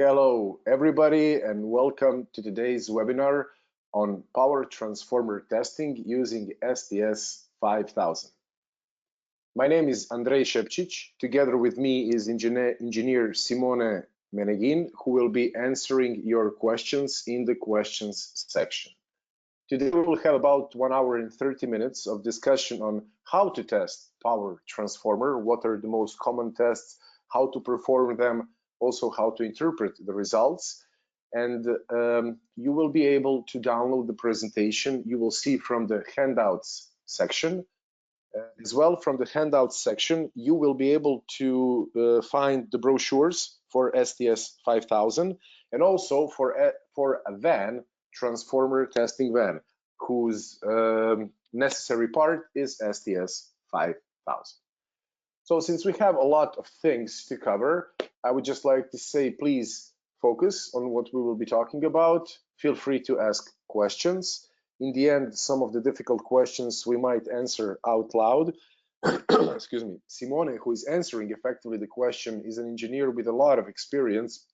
Hello, everybody, and welcome to today's webinar on power transformer testing using STS 5000. My name is Andrei Shepcic. Together with me is engineer Simone Meneghin, who will be answering your questions in the questions section. Today we will have about 1 hour and 30 minutes of discussion on how to test power transformer, what are the most common tests, how to perform them, also how to interpret the results. And you will be able to download the presentation you will see from the handouts section. As well, from the handouts section, you will be able to find the brochures for STS 5000 and also for a van, transformer testing van, whose necessary part is STS 5000. So since we have a lot of things to cover, I would just like to say, please focus on what we will be talking about. Feel free to ask questions. In the end, some of the difficult questions we might answer out loud. Excuse me. Simone, who is answering effectively the question, is an engineer with a lot of experience.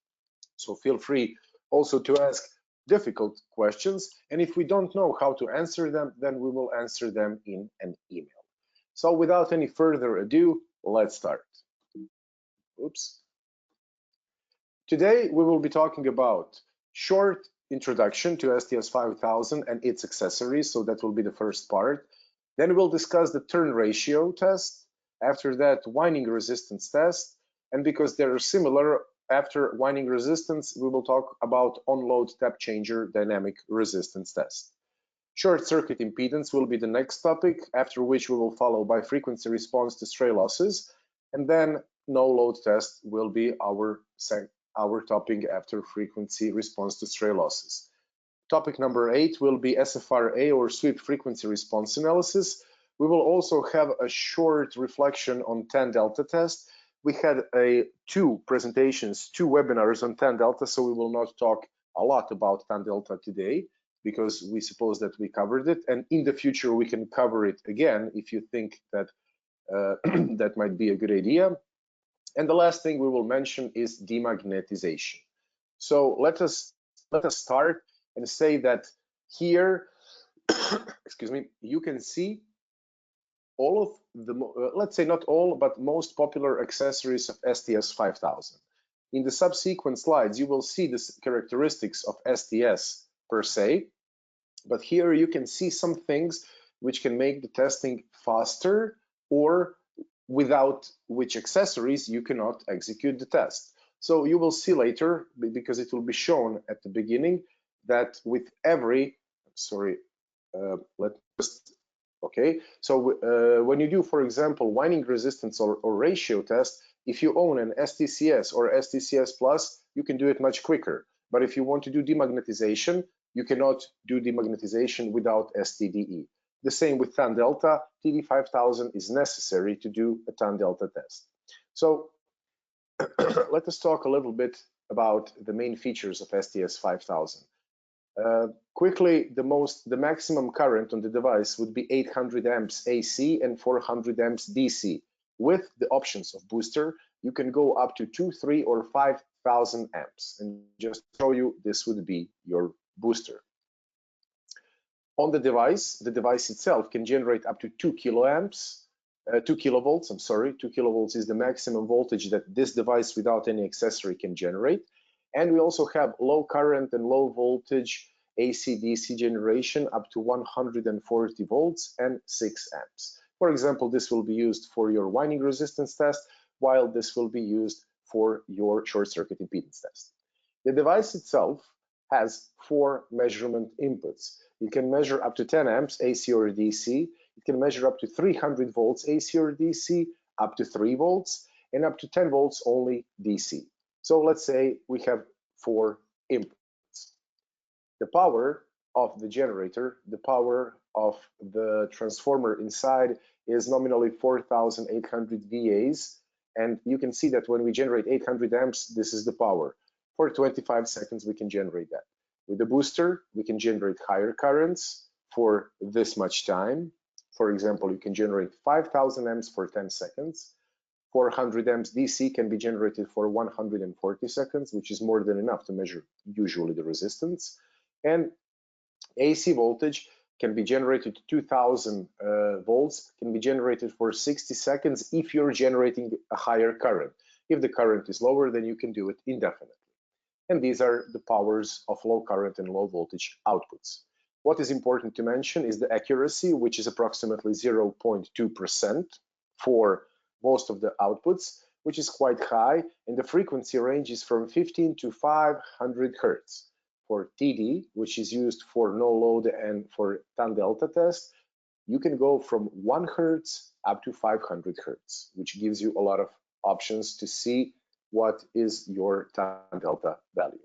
So feel free also to ask difficult questions. And if we don't know how to answer them, then we will answer them in an email. So without any further ado, let's start. Oops. Today, we will be talking about short introduction to STS 5000 and its accessories. So that will be the first part. Then we'll discuss the turn ratio test. After that, winding resistance test. And because they are similar, after winding resistance, we will talk about on-load tap changer dynamic resistance test. Short circuit impedance will be the next topic, after which we will follow by frequency response to stray losses. And then no load test will be our topic after frequency response to stray losses. Topic number 8 will be SFRA or sweep frequency response analysis. We will also have a short reflection on tan delta test. We had two webinars on tan delta, so we will not talk a lot about tan delta today because we suppose that we covered it, and in the future we can cover it again if you think that that might be a good idea. And the last thing we will mention is demagnetization. So let us start and say that here, excuse me, you can see all of the, let's say not all, but most popular accessories of STS 5000. In the subsequent slides, you will see the characteristics of STS per se, but here you can see some things which can make the testing faster or without which accessories you cannot execute the test. So you will see later, because it will be shown at the beginning, that with every, okay, so when you do, for example, winding resistance or ratio test, if you own an STCS or STCS Plus, you can do it much quicker. But if you want to do demagnetization, you cannot do demagnetization without STDE. The same with tan delta, TD5000 is necessary to do a tan delta test. So let us talk a little bit about the main features of STS 5000. Quickly, the maximum current on the device would be 800 amps AC and 400 amps DC. With the options of booster, you can go up to 2, 3, or 5,000 amps. And just to show you, this would be your booster. On the device itself can generate up to 2 kilovolts. 2 kilovolts is the maximum voltage that this device without any accessory can generate. And we also have low current and low voltage AC/DC generation up to 140 volts and 6 amps. For example, this will be used for your winding resistance test, while this will be used for your short circuit impedance test. The device itself has 4 measurement inputs. You can measure up to 10 amps AC or DC. It can measure up to 300 volts AC or DC, up to 3 volts, and up to 10 volts only DC. So let's say we have 4 inputs. The power of the generator, the power of the transformer inside is nominally 4,800 VAs. And you can see that when we generate 800 amps, this is the power. For 25 seconds, we can generate that. With the booster, we can generate higher currents for this much time. For example, you can generate 5,000 amps for 10 seconds. 400 amps DC can be generated for 140 seconds, which is more than enough to measure usually the resistance. And AC voltage can be generated to 2000 volts, can be generated for 60 seconds if you're generating a higher current. If the current is lower, then you can do it indefinitely. And these are the powers of low current and low voltage outputs. What is important to mention is the accuracy, which is approximately 0.2% for most of the outputs, which is quite high, and the frequency range is from 15 to 500 Hertz. For TD, which is used for no load and for tan delta test, you can go from 1 Hertz up to 500 Hertz, which gives you a lot of options to see what is your tan delta value.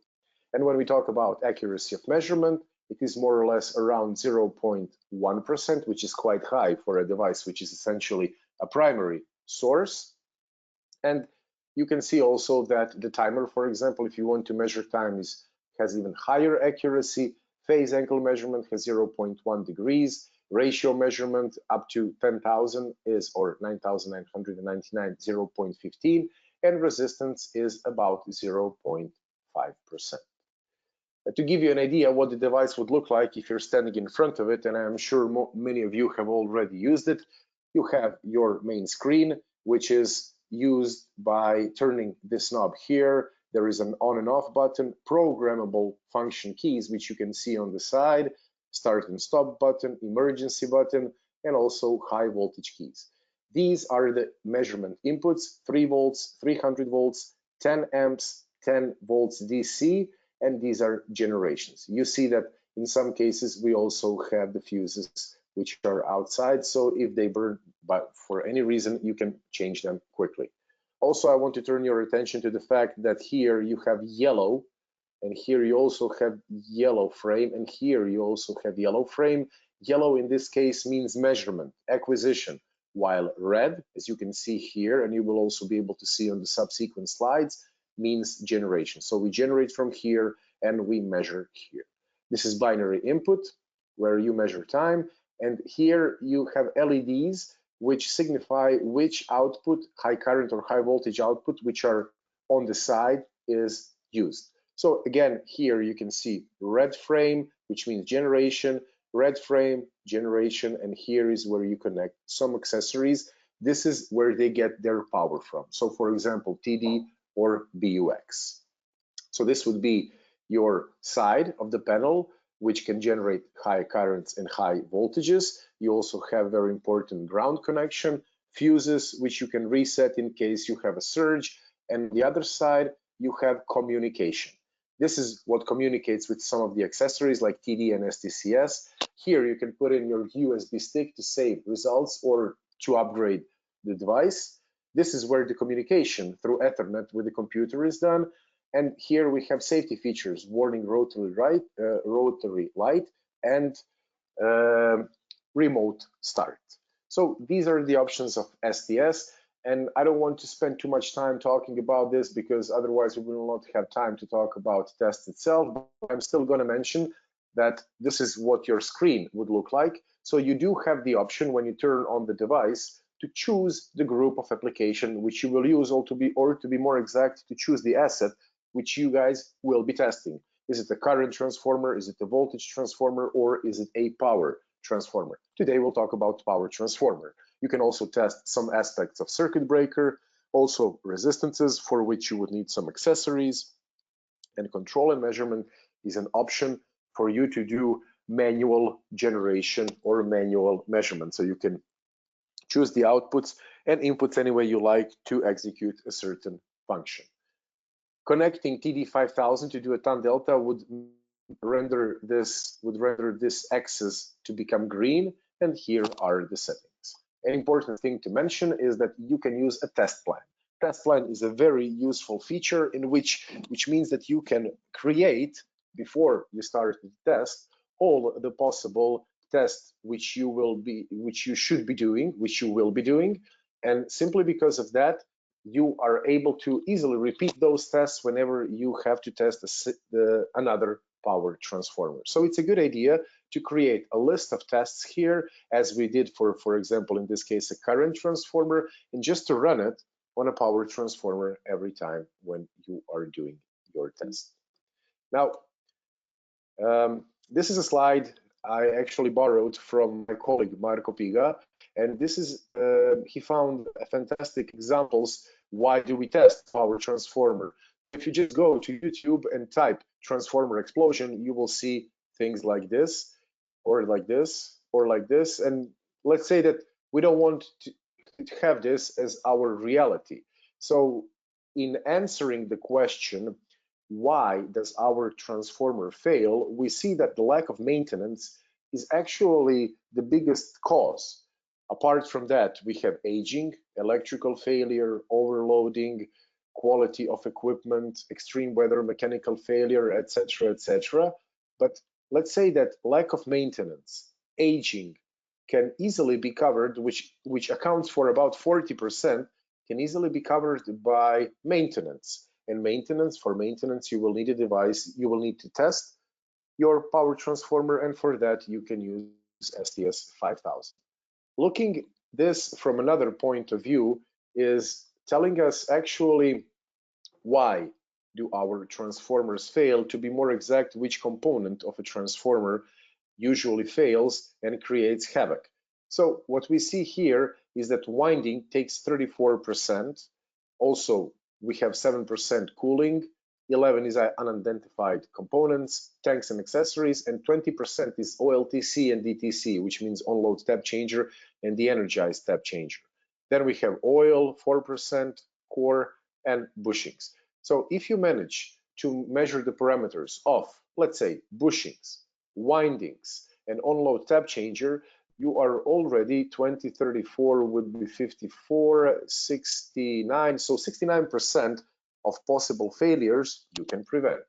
And when we talk about accuracy of measurement, it is more or less around 0.1%, which is quite high for a device which is essentially a primary source. And you can see also that the timer, for example, if you want to measure time, has even higher accuracy. Phase angle measurement has 0.1 degrees. Ratio measurement up to 10,000 is, or 9,999, 0.15, and resistance is about 0.5%. To give you an idea what the device would look like if you're standing in front of it, and I'm sure many of you have already used it, you have your main screen, which is used by turning this knob here. There is an on and off button, programmable function keys, which you can see on the side, start and stop button, emergency button, and also high voltage keys. These are the measurement inputs: 3 volts, 300 volts, 10 amps, 10 volts DC, and these are generations. You see that in some cases we also have the fuses which are outside, so if they burn but for any reason, you can change them quickly. Also, I want to turn your attention to the fact that here you have yellow, and here you also have yellow frame, and here you also have yellow frame. Yellow in this case means measurement, acquisition, while red, as you can see here, and you will also be able to see on the subsequent slides, means generation. So we generate from here and we measure here. This is binary input where you measure time, and here you have LEDs which signify which output, high current or high voltage output, which are on the side, is used. So again, here you can see red frame, which means generation, red frame, generation, and here is where you connect some accessories. This is where they get their power from. So for example, TD or BUX. So this would be your side of the panel, which can generate high currents and high voltages. You also have very important ground connection, fuses, which you can reset in case you have a surge. And the other side, you have communication. This is what communicates with some of the accessories like TD and STS. Here you can put in your USB stick to save results or to upgrade the device. This is where the communication through Ethernet with the computer is done. And here we have safety features, warning rotary light, and remote start. So these are the options of STS. And I don't want to spend too much time talking about this because otherwise we will not have time to talk about the test itself. But I'm still going to mention that this is what your screen would look like. So you do have the option when you turn on the device to choose the group of application which you will use, or to be more exact, to choose the asset which you guys will be testing. Is it a current transformer? Is it a voltage transformer? Or is it a power transformer? Today we'll talk about power transformer. You can also test some aspects of circuit breaker, also resistances for which you would need some accessories, and control and measurement is an option for you to do manual generation or manual measurement. So you can choose the outputs and inputs any way you like to execute a certain function. Connecting TD5000 to do a tan delta would render this axis to become green, and here are the settings. An important thing to mention is that you can use a test plan. Test plan is a very useful feature in which means that you can create, before you start the test, all the possible tests which you will be doing, and simply because of that, you are able to easily repeat those tests whenever you have to test another power transformer. So it's a good idea to create a list of tests here, as we did for example, in this case, a current transformer, and just to run it on a power transformer every time when you are doing your test. Now, this is a slide I actually borrowed from my colleague Marco Piga, and this is he found fantastic examples. Why do we test power transformer? If you just go to YouTube and type transformer explosion, you will see things like this, or like this, or like this. And let's say that we don't want to have this as our reality. So in answering the question, why does our transformer fail, we see that the lack of maintenance is actually the biggest cause. Apart from that, we have aging, electrical failure, overloading, quality of equipment, extreme weather, mechanical failure, etc., etc. But let's say that lack of maintenance, aging can easily be covered, which accounts for about 40%, can easily be covered by maintenance. And for maintenance, you will need a device, you will need to test your power transformer, and for that you can use STS 5000. Looking this from another point of view is telling us actually why do our transformers fail, to be more exact, which component of a transformer usually fails and creates havoc. So what we see here is that winding takes 34%. Also, we have 7% cooling, 11 is unidentified components, tanks and accessories, and 20% is OLTC and DTC, which means on-load step changer and the energized step changer. Then we have oil, 4%, core, and bushings. So if you manage to measure the parameters of, let's say, bushings, windings, and on-load step changer, you are already 20, 34 would be 54, 69. So 69% of possible failures you can prevent.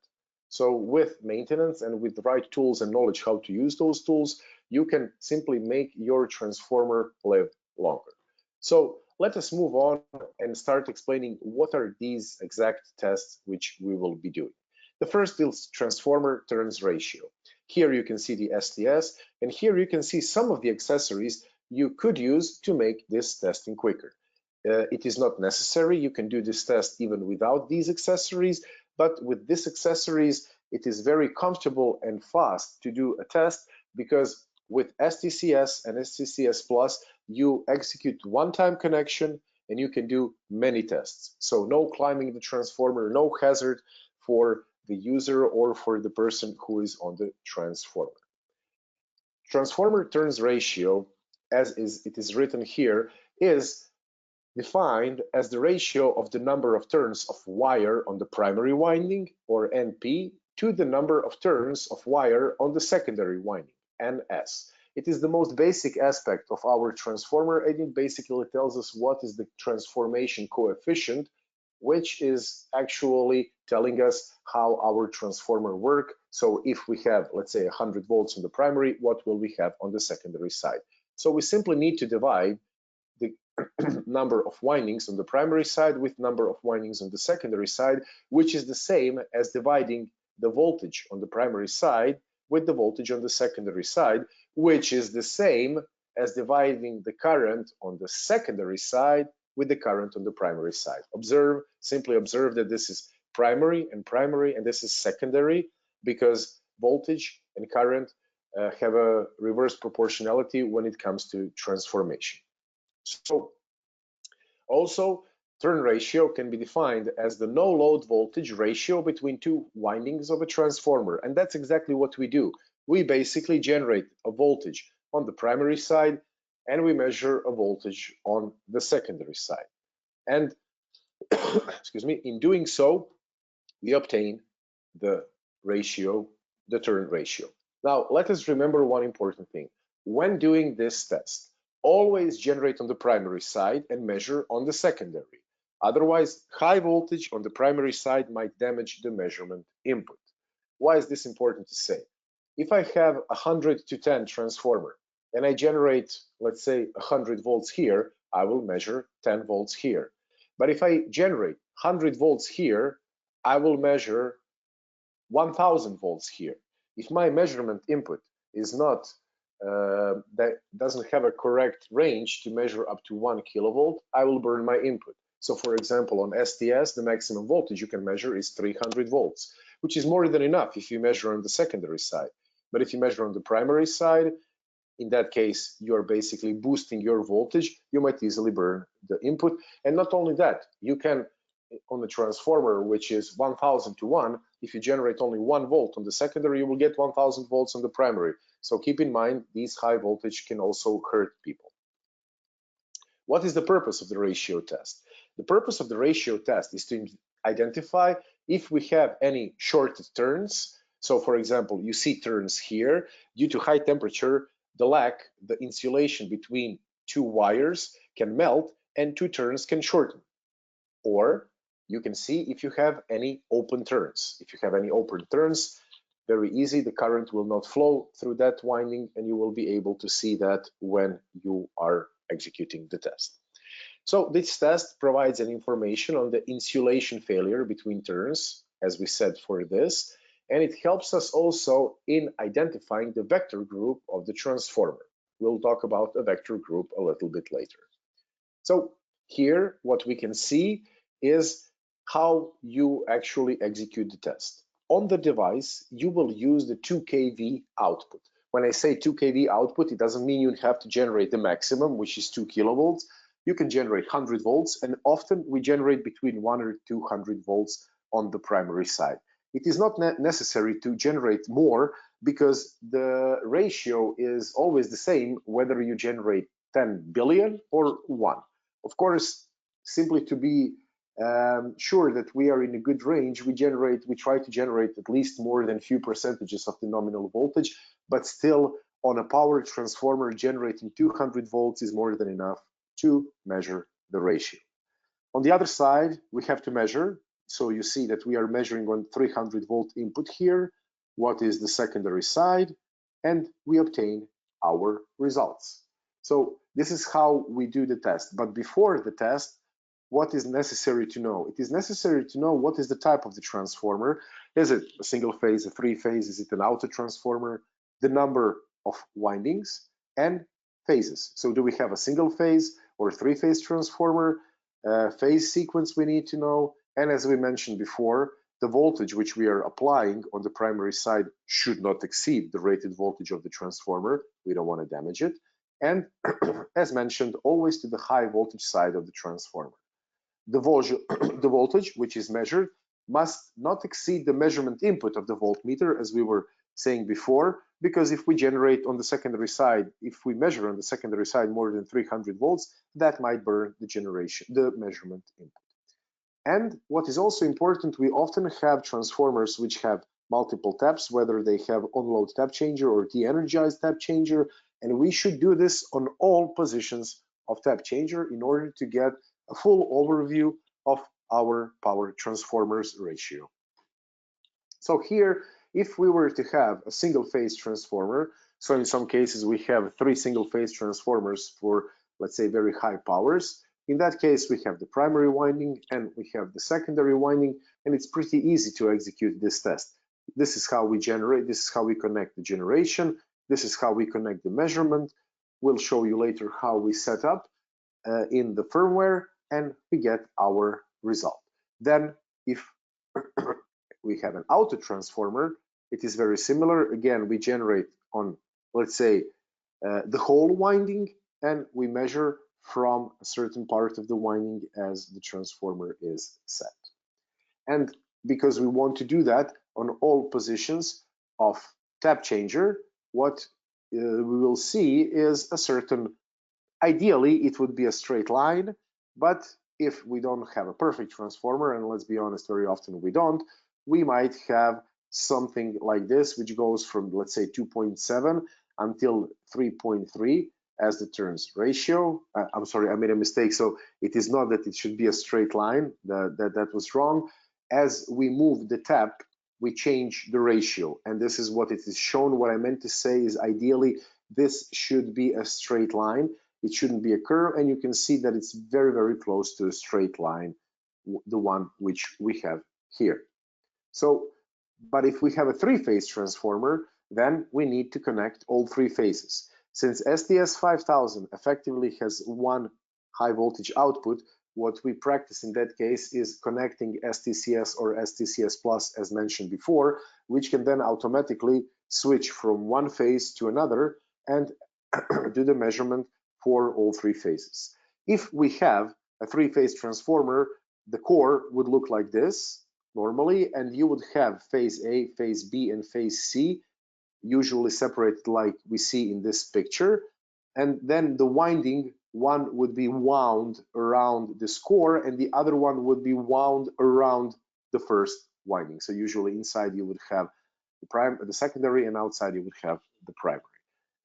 So with maintenance and with the right tools and knowledge how to use those tools, you can simply make your transformer live longer. So let us move on and start explaining what are these exact tests which we will be doing. The first is transformer turns ratio. Here you can see the STS, and here you can see some of the accessories you could use to make this testing quicker. It is not necessary, you can do this test even without these accessories, but with these accessories, it is very comfortable and fast to do a test, because with STCS and STCS Plus, you execute one-time connection and you can do many tests. So no climbing the transformer, no hazard for the user or for the person who is on the transformer. Transformer turns ratio, as it is written here, is defined as the ratio of the number of turns of wire on the primary winding, or NP, to the number of turns of wire on the secondary winding, NS. It is the most basic aspect of our transformer, and it basically tells us what is the transformation coefficient, which is actually telling us how our transformer work. So if we have, let's say, 100 volts on the primary, what will we have on the secondary side? So we simply need to divide the number of windings on the primary side with number of windings on the secondary side, which is the same as dividing the voltage on the primary side with the voltage on the secondary side, which is the same as dividing the current on the secondary side with the current on the primary side. Simply observe that this is primary, and this is secondary, because voltage and current have a reverse proportionality when it comes to transformation. So also, turn ratio can be defined as the no load voltage ratio between two windings of a transformer, and that's exactly what we do. We basically generate a voltage on the primary side and we measure a voltage on the secondary side. And excuse me, in doing so, we obtain the ratio, the turn ratio. Now, let us remember one important thing. When doing this test, always generate on the primary side and measure on the secondary. Otherwise, high voltage on the primary side might damage the measurement input. Why is this important to say? If I have a 100 to 10 transformer and I generate, let's say, 100 volts here, I will measure 10 volts here. But if I generate 100 volts here, I will measure 1000 volts here. If my measurement input is not that doesn't have a correct range to measure up to 1 kilovolt, I will burn my input. So for example, on STS, the maximum voltage you can measure is 300 volts, which is more than enough if you measure on the secondary side. But if you measure on the primary side, in that case, you're basically boosting your voltage. You might easily burn the input. And not only that, you can, on the transformer, which is 1000 to 1, if you generate only 1 volt on the secondary, you will get 1000 volts on the primary. So keep in mind, these high voltage can also hurt people. What is the purpose of the ratio test? The purpose of the ratio test is to identify if we have any shorted turns. So for example, you see turns here. Due to high temperature, the insulation between two wires can melt and two turns can shorten. Or you can see if you have any open turns. If you have any open turns, very easy, the current will not flow through that winding, and you will be able to see that when you are executing the test. So this test provides an information on the insulation failure between turns, as we said for this, and it helps us also in identifying the vector group of the transformer. We'll talk about a vector group a little bit later. So here, what we can see is how you actually execute the test. On the device, you will use the 2 kV output. When I say 2 kV output, it doesn't mean you have to generate the maximum, which is 2 kilovolts. You can generate 100 volts, and often we generate between 100 or 200 volts on the primary side. It is not necessary to generate more because the ratio is always the same whether you generate 10 billion or 1. Of course, simply to be sure that we are in a good range, we try to generate at least more than few percentages of the nominal voltage, but still on a power transformer generating 200 volts is more than enough to measure the ratio. On the other side, we have to measure. So you see that we are measuring on 300 volt input here. What is the secondary side? And we obtain our results. So this is how we do the test. But before the test, what is necessary to know? It is necessary to know what is the type of the transformer. Is it a single phase, a three phase? Is it an auto transformer? The number of windings and phases. So do we have a single phase or three phase transformer? Phase sequence we need to know. And as we mentioned before, the voltage which we are applying on the primary side should not exceed the rated voltage of the transformer. We don't want to damage it. And as mentioned, always to the high voltage side of the transformer. The voltage which is measured must not exceed the measurement input of the voltmeter, as we were saying before, because if we generate on the secondary side, if we measure on the secondary side more than 300 volts, that might burn the measurement input. And what is also important, we often have transformers which have multiple taps, whether they have on-load tap changer or de-energized tap changer, and we should do this on all positions of tap changer in order to get a full overview of our power transformers ratio. So here, if we were to have a single phase transformer, so in some cases we have 3 single phase transformers for, let's say, very high powers. In that case, we have the primary winding and we have the secondary winding, and it's pretty easy to execute this test. This is how we generate, this is how we connect the generation, this is how we connect the measurement. We'll show you later how we set up in the firmware, and we get our result. Then if we have an auto transformer, it is very similar. Again, we generate on, let's say, the whole winding, and we measure from a certain part of the winding as the transformer is set. And because we want to do that on all positions of tap changer, what we will see is a certain, ideally it would be a straight line, but if we don't have a perfect transformer, and let's be honest, very often we don't, we might have something like this, which goes from, let's say, 2.7 until 3.3 as the turns ratio. I'm sorry, I made a mistake. So it is not that it should be a straight line. That was wrong. As we move the tap, we change the ratio, and this is what it is shown. What I meant to say is ideally this should be a straight line. It shouldn't be a curve, and you can see that it's very, very close to a straight line, the one which we have here. So, but if we have a three-phase transformer, then we need to connect all 3 phases. Since STS 5000 effectively has 1 high voltage output, what we practice in that case is connecting STCS or STCS plus, as mentioned before, which can then automatically switch from one phase to another and do the measurement for all three phases. If we have a three-phase transformer, the core would look like this normally, and you would have phase A, phase B, and phase C, usually separated like we see in this picture. And then the winding, one would be wound around this core and the other one would be wound around the first winding. So usually inside you would have the secondary, and outside you would have the primary.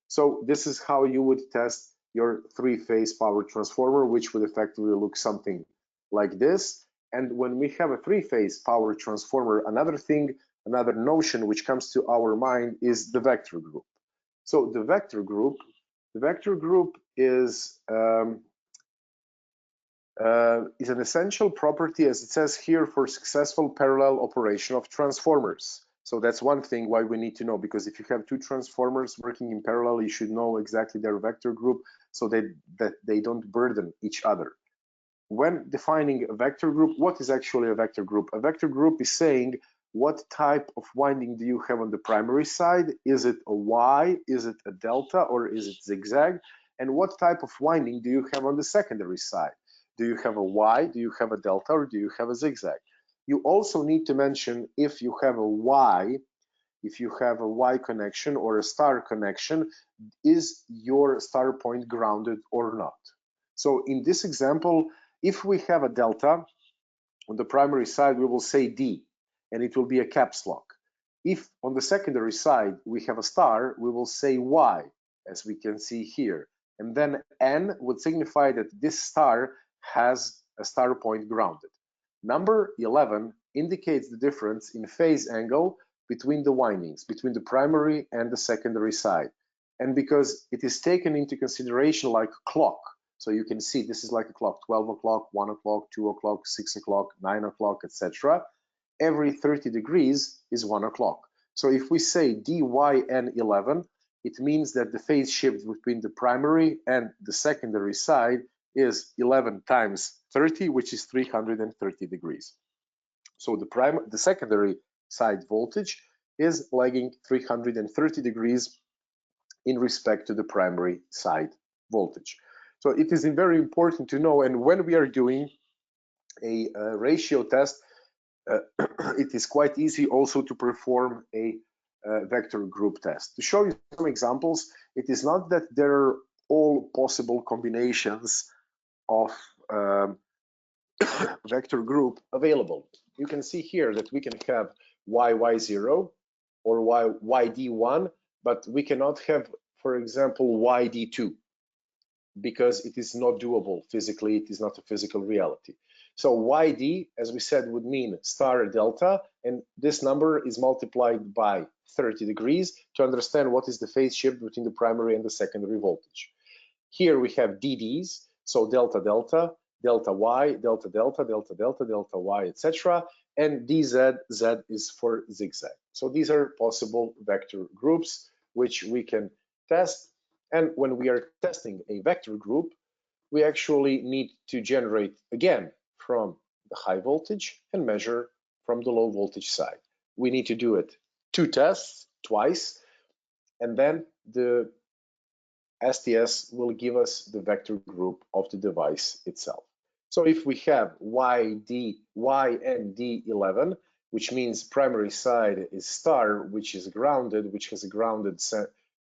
So this is how you would test your three-phase power transformer, which would effectively look something like this. And when we have a three-phase power transformer, another notion which comes to our mind is the vector group. So the vector group is an essential property, as it says here, for successful parallel operation of transformers. So that's one thing why we need to know, because if you have two transformers working in parallel, you should know exactly their vector group so that they don't burden each other. When defining a vector group, what is actually a vector group? A vector group is saying what type of winding do you have on the primary side? Is it a Y? Is it a delta? Or is it zigzag? And what type of winding do you have on the secondary side? Do you have a Y? Do you have a delta? Or do you have a zigzag? You also need to mention if you have a Y, connection or a star connection, is your star point grounded or not? So in this example, if we have a delta on the primary side, we will say D, and it will be a caps lock. If on the secondary side we have a star, we will say Y, as we can see here. And then N would signify that this star has a star point grounded. Number 11 indicates the difference in phase angle between the windings, between the primary and the secondary side. And because it is taken into consideration like a clock, so you can see this is like a clock, 12 o'clock, 1 o'clock, 2 o'clock, 6 o'clock, 9 o'clock, etc. Every 30 degrees is 1 o'clock. So if we say DYN11, it means that the phase shift between the primary and the secondary side is 11 times 30, which is 330 degrees. So the secondary side voltage is lagging 330 degrees in respect to the primary side voltage. So it is very important to know, and when we are doing a ratio test, it is quite easy also to perform a vector group test. To show you some examples, it is not that there are all possible combinations of vector group available. You can see here that we can have YY0 or YD1, but we cannot have, for example, YD2, because it is not doable physically. It is not a physical reality. So YD, as we said, would mean star delta, and this number is multiplied by 30 degrees to understand what is the phase shift between the primary and the secondary voltage. Here we have DDs, so delta delta, delta Y, delta delta, delta delta, delta Y, etc. And DZ, Z is for zigzag. So these are possible vector groups which we can test. And when we are testing a vector group, we actually need to generate again from the high voltage and measure from the low voltage side. We need to do it two tests, twice, and then the STS will give us the vector group of the device itself. So if we have YND11, which means primary side is star, which is grounded, which has a grounded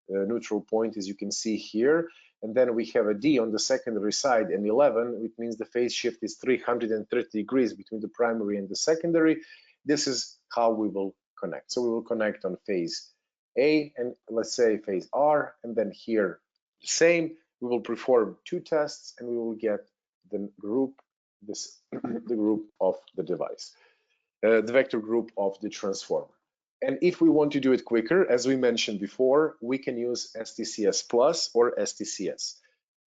neutral point, as you can see here, and then we have a D on the secondary side and 11, which means the phase shift is 330 degrees between the primary and the secondary. This is how we will connect. So we will connect on phase A and let's say phase R, and then here the same. We will perform two tests and we will get the group, the group of the device, the vector group of the transformer. And if we want to do it quicker, as we mentioned before, we can use STCS plus or STCS.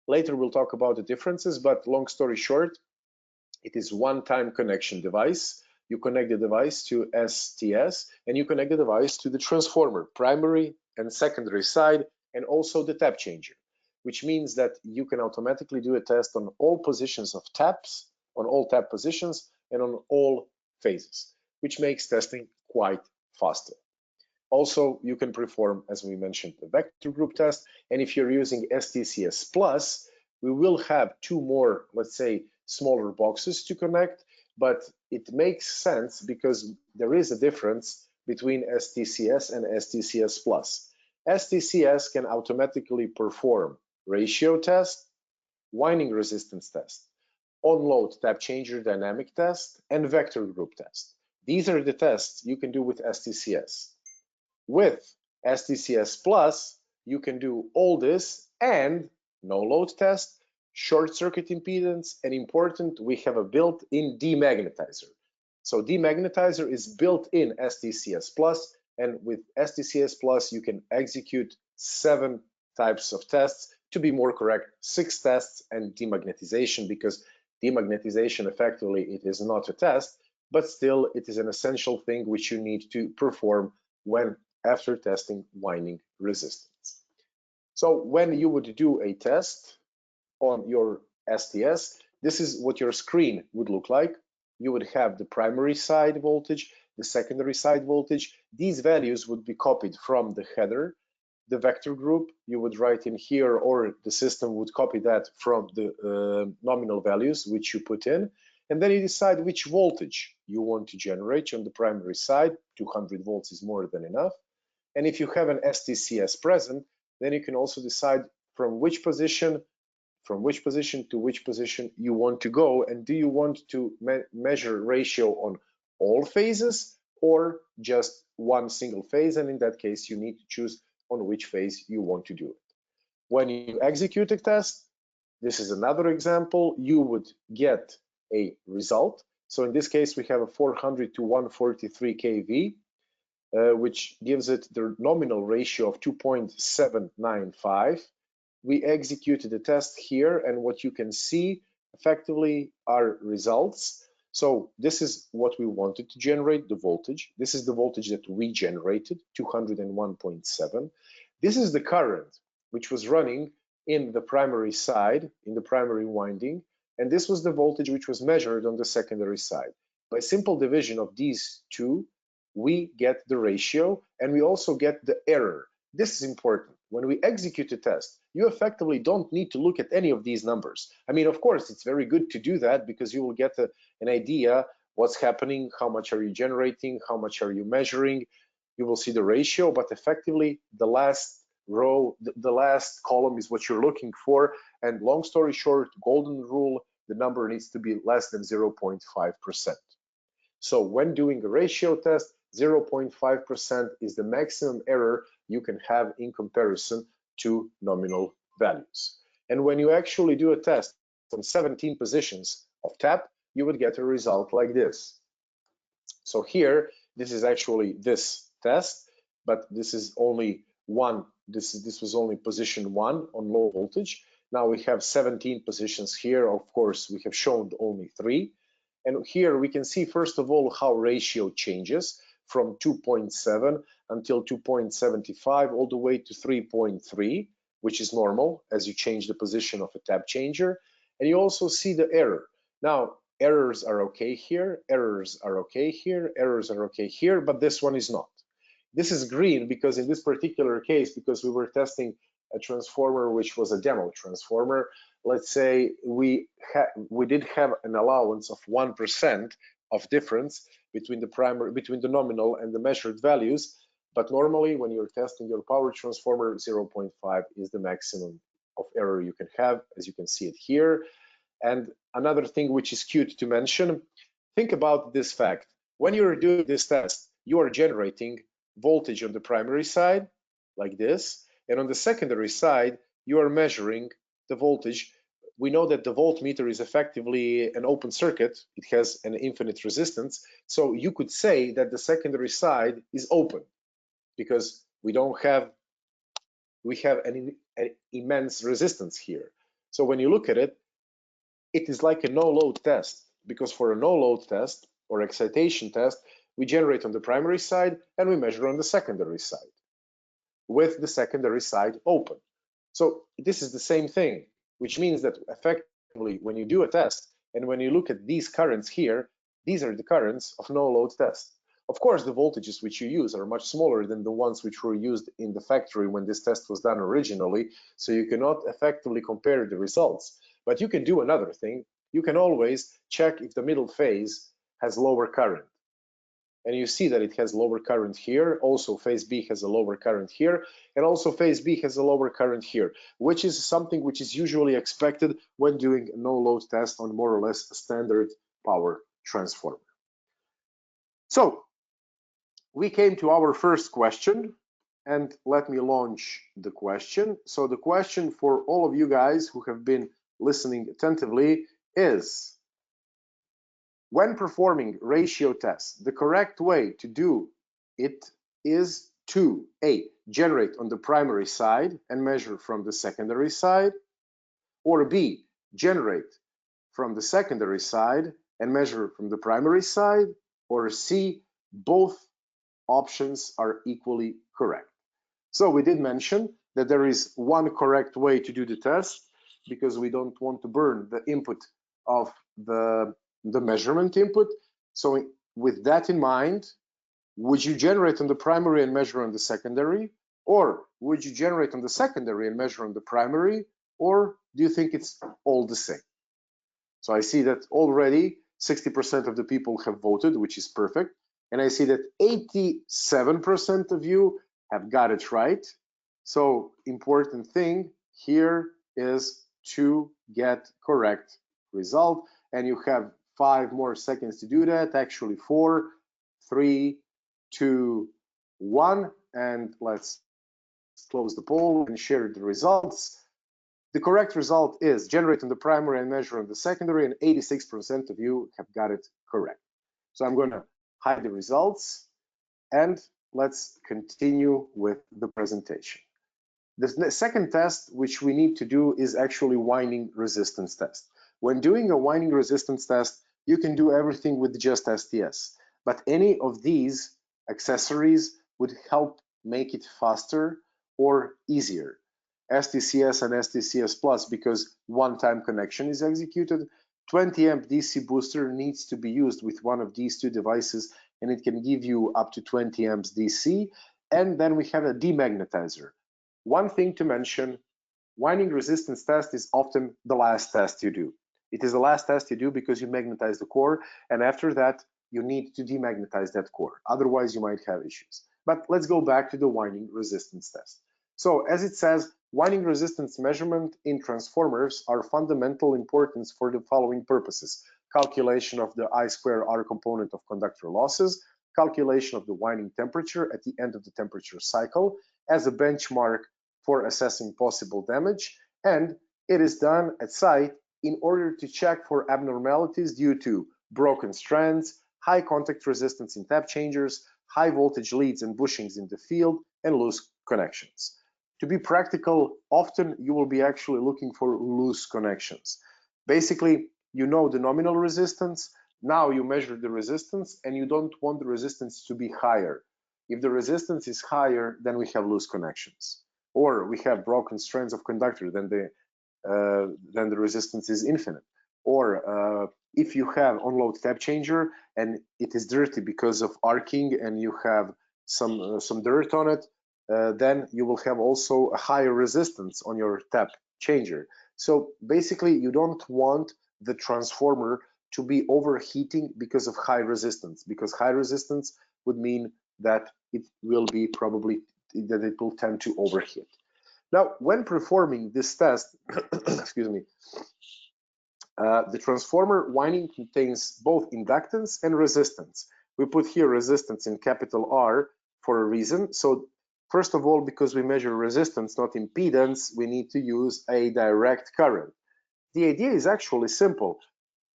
Later we'll talk about the differences, but long story short, it is one-time connection device. You connect the device to STS and you connect the device to the transformer, primary and secondary side, and also the tap changer, which means that you can automatically do a test on all positions of taps on all tab positions and on all phases, which makes testing quite faster. Also, you can perform, as we mentioned, the vector group test. And if you're using STCS Plus, we will have two more, let's say, smaller boxes to connect, but it makes sense because there is a difference between STCS and STCS Plus. STCS can automatically perform ratio test, winding resistance test, on-load tab changer dynamic test, and vector group test. These are the tests you can do with STCS. With STCS Plus, you can do all this and no-load test, short circuit impedance, and important, we have a built-in demagnetizer. So demagnetizer is built in STCS Plus, and with STCS Plus, you can execute 7 types of tests. To be more correct, 6 tests and demagnetization, because demagnetization effectively it is not a test, but still it is an essential thing which you need to perform when after testing winding resistance. So when you would do a test on your STS, this is what your screen would look like. You would have the primary side voltage, the secondary side voltage. These values would be copied from the header. The vector group you would write in here, or the system would copy that from the nominal values which you put in. And then you decide which voltage you want to generate on the primary side. 200 volts is more than enough. And if you have an STCS present, then you can also decide from which position to which position you want to go, and do you want to measure ratio on all phases or just one single phase, and in that case you need to choose on which phase you want to do it. When you execute a test, this is another example, you would get a result. So in this case we have a 400 to 143 kV, which gives it the nominal ratio of 2.795. We executed the test here, and what you can see effectively are results. So this is what we wanted to generate, the voltage. This is the voltage that we generated, 201.7. This is the current which was running in the primary side, in the primary winding, and this was the voltage which was measured on the secondary side. By simple division of these two, we get the ratio, and we also get the error. This is important. When we execute a test, you effectively don't need to look at any of these numbers. I mean, of course, it's very good to do that because you will get an idea what's happening, how much are you generating, how much are you measuring. You will see the ratio, but effectively the last row, the last column is what you're looking for. And long story short, golden rule, the number needs to be less than 0.5%. So when doing a ratio test, 0.5% is the maximum error you can have in comparison to nominal values. And when you actually do a test on 17 positions of tap, you would get a result like this. So here, this is actually this test, but this is only one. This was only position 1 on low voltage. Now we have 17 positions here. Of course, we have shown only 3. And here we can see, first of all, how ratio changes from 2.7 until 2.75 all the way to 3.3, which is normal as you change the position of a tab changer. And you also see the error. Now, errors are okay here, errors are okay here, errors are okay here, but this one is not. This is green because in this particular case, because we were testing a transformer which was a demo transformer, let's say we did have an allowance of 1% of difference between the nominal and the measured values, but normally when you're testing your power transformer, 0.5 is the maximum of error you can have, as you can see it here. And another thing which is cute to mention, think about this fact. When you're doing this test, you are generating voltage on the primary side, like this, and on the secondary side, you are measuring the voltage. We know that the voltmeter is effectively an open circuit. It has an infinite resistance. So you could say that the secondary side is open because we have an immense resistance here. So when you look at it, it is like a no-load test, because for a no-load test or excitation test, we generate on the primary side and we measure on the secondary side, with the secondary side open. So this is the same thing, which means that effectively when you do a test, And when you look at these currents here, these are the currents of no load test. Of course, the voltages which you use are much smaller than the ones which were used in the factory when this test was done originally, so you cannot effectively compare the results. But you can do another thing. You can always check if the middle phase has lower current. And you see that it has lower current here. Also, phase B has a lower current here. And also, phase B has a lower current here, which is something which is usually expected when doing a no-load test on more or less a standard power transformer. So, we came to our first question. And let me launch the question. So, the question for all of you guys who have been listening attentively is, when performing ratio tests, the correct way to do it is to A, generate on the primary side and measure from the secondary side, or B, generate from the secondary side and measure from the primary side, or C, both options are equally correct. So we did mention that there is one correct way to do the test because we don't want to burn the input of the measurement input. So with that in mind, would you generate on the primary and measure on the secondary? Or would you generate on the secondary and measure on the primary? Or do you think it's all the same? So I see that already 60% of the people have voted, which is perfect. And I see that 87% of you have got it right. So important thing here is to get correct result. And you have 5 more seconds to do that. Actually 4, 3, 2, 1. And let's close the poll and share the results. The correct result is generate on the primary and measure on the secondary, and 86% of you have got it correct. So I'm going to hide the results and let's continue with the presentation. The second test which we need to do is actually winding resistance test. When doing a winding resistance test, you can do everything with just STS, but any of these accessories would help make it faster or easier. STCS and STCS Plus, because one-time connection is executed. 20 amp DC booster needs to be used with one of these two devices, and it can give you up to 20 amps DC. And then we have a demagnetizer. One thing to mention, winding resistance test is often the last test you do. It is the last test you do because you magnetize the core, and after that, you need to demagnetize that core. Otherwise, you might have issues. But let's go back to the winding resistance test. So as it says, winding resistance measurement in transformers are fundamental importance for the following purposes: calculation of the I2R component of conductor losses, calculation of the winding temperature at the end of the temperature cycle as a benchmark for assessing possible damage, and it is done at site in order to check for abnormalities due to broken strands, high contact resistance in tap changers, high voltage leads and bushings in the field, and loose connections. To be practical, often you will be actually looking for loose connections. Basically, you know the nominal resistance, now you measure the resistance, and you don't want the resistance to be higher. If the resistance is higher, then we have loose connections. Or we have broken strands of conductor, then the resistance is infinite. Or if you have on-load tap changer and it is dirty because of arcing and you have some dirt on it, then you will have also a higher resistance on your tap changer. So basically, you don't want the transformer to be overheating because of high resistance, because high resistance would mean that it will be probably that it will tend to overheat. Now, when performing this test, excuse me, the transformer winding contains both inductance and resistance. We put here resistance in capital R for a reason. So first of all, because we measure resistance, not impedance, we need to use a direct current. The idea is actually simple.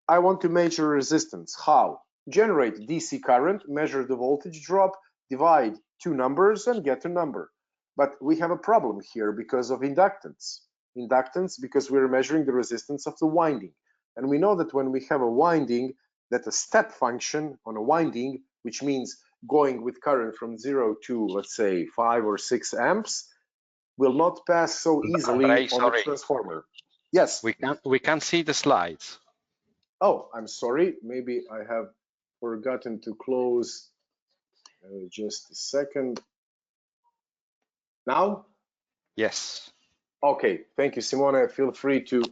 I want to measure resistance. How? Generate DC current, measure the voltage drop, divide two numbers and get a number. But we have a problem here because of inductance. Inductance because we're measuring the resistance of the winding. And we know that when we have a winding, that a step function on a winding, which means going with current from 0 to, let's say, 5 or 6 amps, will not pass so easily on the transformer. Yes. We can see the slides. Oh, I'm sorry. Maybe I have forgotten to close. Just a second. Now? Yes. Okay, thank you, Simona. Feel free to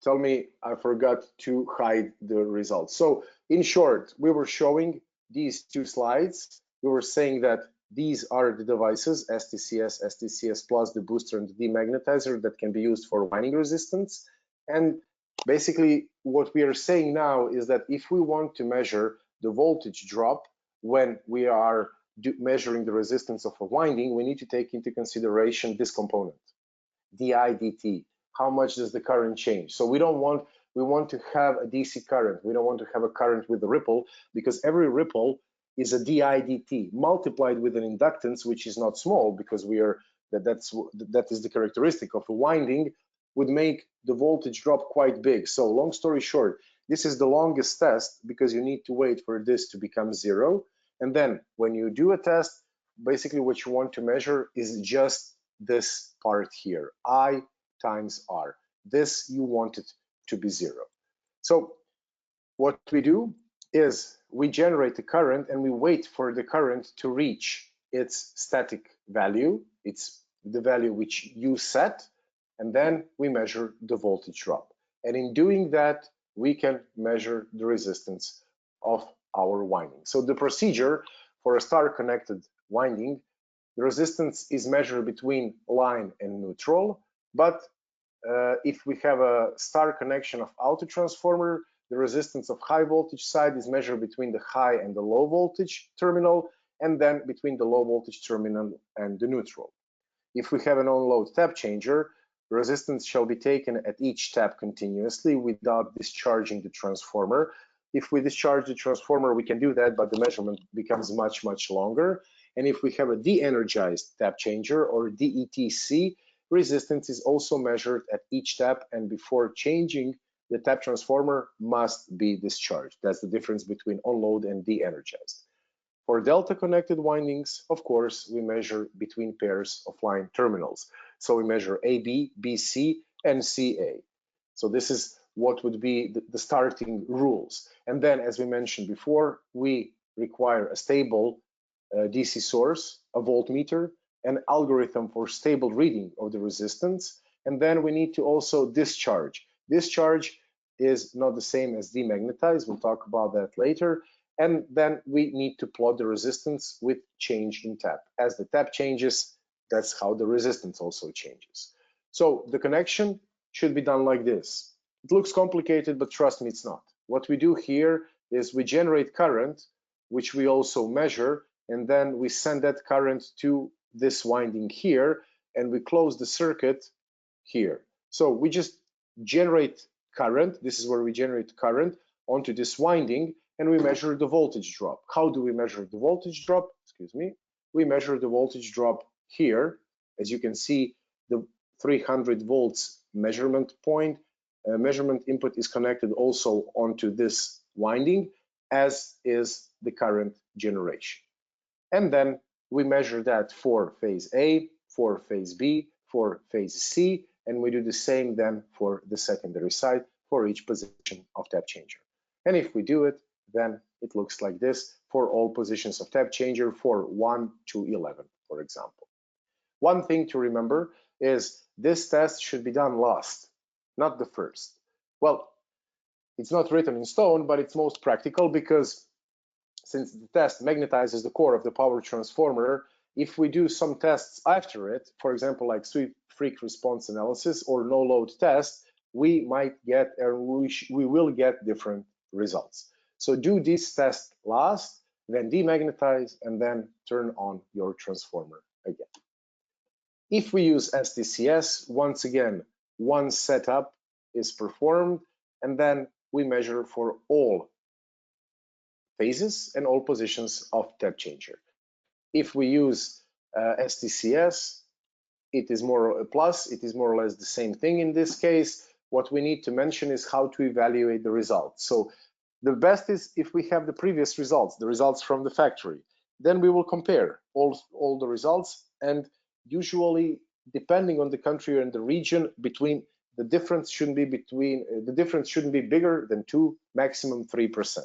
tell me I forgot to hide the results. So in short, we were showing these two slides. We were saying that these are the devices, STCS, STCS plus, the booster and the demagnetizer that can be used for winding resistance. And basically what we are saying now is that if we want to measure the voltage drop when we are measuring the resistance of a winding, we need to take into consideration this component, DI/dt. How much does the current change? So we want to have a DC current. We don't want to have a current with a ripple, because every ripple is a DI/dt multiplied with an inductance, which is not small, because that is the characteristic of a winding, would make the voltage drop quite big. So long story short, this is the longest test because you need to wait for this to become zero. And then when you do a test, basically what you want to measure is just this part here, I times R. This you want it to be zero. So what we do is we generate the current and we wait for the current to reach its static value. It's the value which you set, and then we measure the voltage drop. And in doing that, we can measure the resistance of our winding. So the procedure for a star connected winding, the resistance is measured between line and neutral, but if we have a star connection of auto transformer, the resistance of high voltage side is measured between the high and the low voltage terminal, and then between the low voltage terminal and the neutral. If we have an on-load tap changer, the resistance shall be taken at each tap continuously without discharging the transformer. If we discharge the transformer, we can do that, but the measurement becomes much, much longer. And if we have a de-energized tap changer, or DETC, resistance is also measured at each tap, and before changing, the tap transformer must be discharged. That's the difference between on-load and de-energized. For delta connected windings, of course, we measure between pairs of line terminals. So we measure AB, BC, and CA. So this is what would be the starting rules. And then, as we mentioned before, we require a stable DC source, a voltmeter, an algorithm for stable reading of the resistance. And then we need to also discharge. Discharge is not the same as demagnetize. We'll talk about that later. And then we need to plot the resistance with change in tap. As the tap changes, that's how the resistance also changes. So the connection should be done like this. It looks complicated, but trust me, it's not. What we do here is we generate current, which we also measure, and then we send that current to this winding here, and we close the circuit here. So we just generate current. This is where we generate current onto this winding, and we measure the voltage drop. How do we measure the voltage drop? Excuse me. We measure the voltage drop here. As you can see, the 300 volts measurement point, measurement input is connected also onto this winding, as is the current generation. And then we measure that for phase A, for phase B, for phase C, and we do the same then for the secondary side for each position of tap changer. And if we do it, then it looks like this for all positions of tap changer for 1 to 11, for example. One thing to remember is this test should be done last, not the first. Well, it's not written in stone, but it's most practical, because since the test magnetizes the core of the power transformer, if we do some tests after it, for example, like sweep freak response analysis or no load test, we might get, or we will get different results. So do this test last, then demagnetize, and then turn on your transformer again. If we use STCS, once again, one setup is performed, and then we measure for all phases and all positions of tap changer. If we use STCS, it is more a plus, it is more or less the same thing in this case. What we need to mention is how to evaluate the results. So the best is if we have the previous results, the results from the factory, then we will compare all the results, and usually, depending on the country and the region, between the difference shouldn't be bigger than 2, maximum 3%.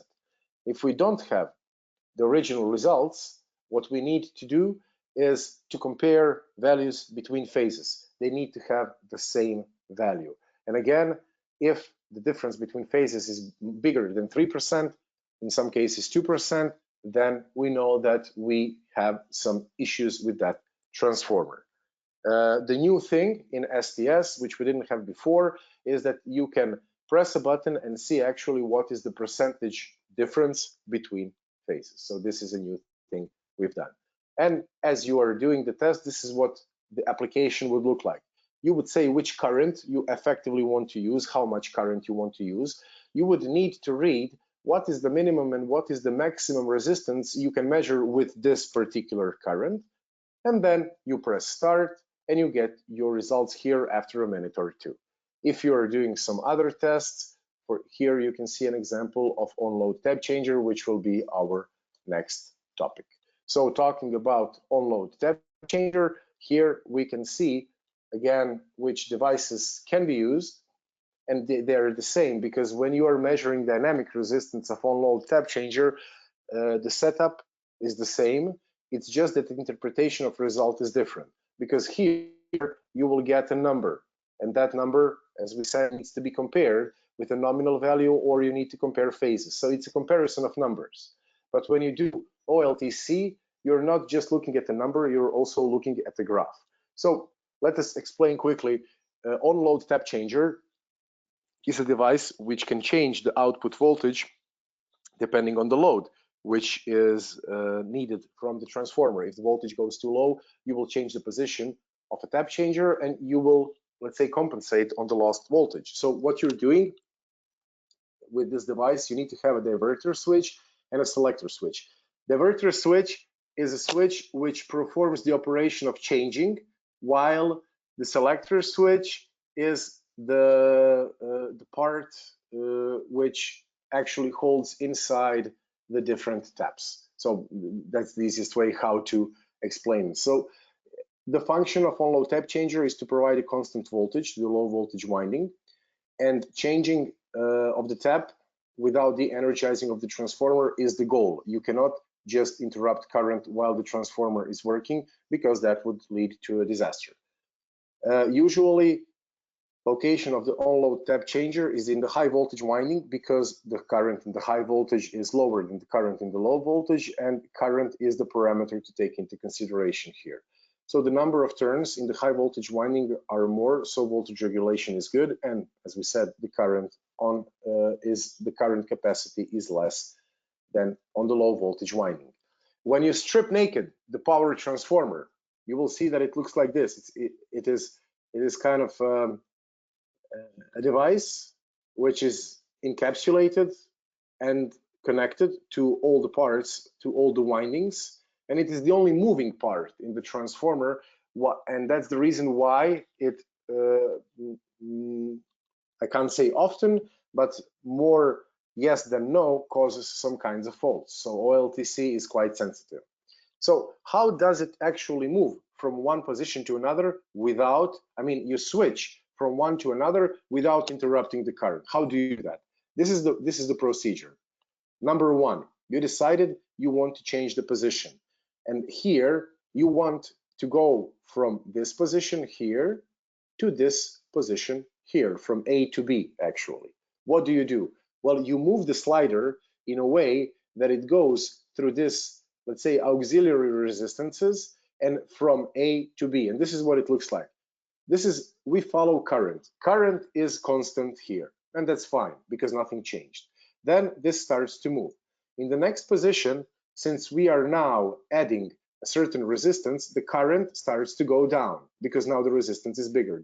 If we don't have the original results, what we need to do is to compare values between phases. They need to have the same value. And again, if the difference between phases is bigger than 3%, in some cases 2%, then we know that we have some issues with that transformer. The new thing in STS, which we didn't have before, is that you can press a button and see actually what is the percentage difference between phases. So this is a new thing we've done. And as you are doing the test, this is what the application would look like. You would say which current you effectively want to use, how much current you want to use. You would need to read what is the minimum and what is the maximum resistance you can measure with this particular current. And then you press start and you get your results here after a minute or two. If you are doing some other tests, for here you can see an example of on-load tab changer, which will be our next topic. So talking about on-load tab changer, here we can see again which devices can be used, and they're the same, because when you are measuring dynamic resistance of on-load tab changer, the setup is the same. It's just that the interpretation of result is different, because here you will get a number, and that number, as we said, needs to be compared with a nominal value, or you need to compare phases. So it's a comparison of numbers. But when you do OLTC, you're not just looking at the number, you're also looking at the graph. So let us explain quickly. On-load tab changer is a device which can change the output voltage depending on the load which is needed from the transformer. If the voltage goes too low, you will change the position of a tab changer and you will, let's say, compensate on the lost voltage. So what you're doing with this device, you need to have a diverter switch and a selector switch. Diverter switch is a switch which performs the operation of changing, while the selector switch is the part which actually holds inside the different taps. So that's the easiest way how to explain it. So the function of on-load tab changer is to provide a constant voltage to the low voltage winding, and changing of the tap without the energizing of the transformer is the goal. You cannot just interrupt current while the transformer is working, because that would lead to a disaster. Usually, location of the on-load tab changer is in the high voltage winding, because the current in the high voltage is lower than the current in the low voltage, and current is the parameter to take into consideration here. So the number of turns in the high voltage winding are more, so voltage regulation is good, and as we said, the current capacity is less than on the low voltage winding. When you strip naked the power transformer, you will see that it looks like this. It is kind of a device which is encapsulated and connected to all the parts, to all the windings, and it is the only moving part in the transformer, and that's the reason why it, I can't say often, but more yes than no, causes some kinds of faults. So OLTC is quite sensitive. So how does it actually move from one position to another without, you switch from one to another without interrupting the current? How do you do that? This is the procedure. Number one, you decided you want to change the position, and here you want to go from this position here to this position here, from A to B actually. What do? Well, you move the slider in a way that it goes through this, let's say, auxiliary resistances, and from A to B, and this is what it looks like. We follow current. Current is constant here, and that's fine because nothing changed. Then this starts to move. In the next position, since we are now adding a certain resistance, the current starts to go down because now the resistance is bigger.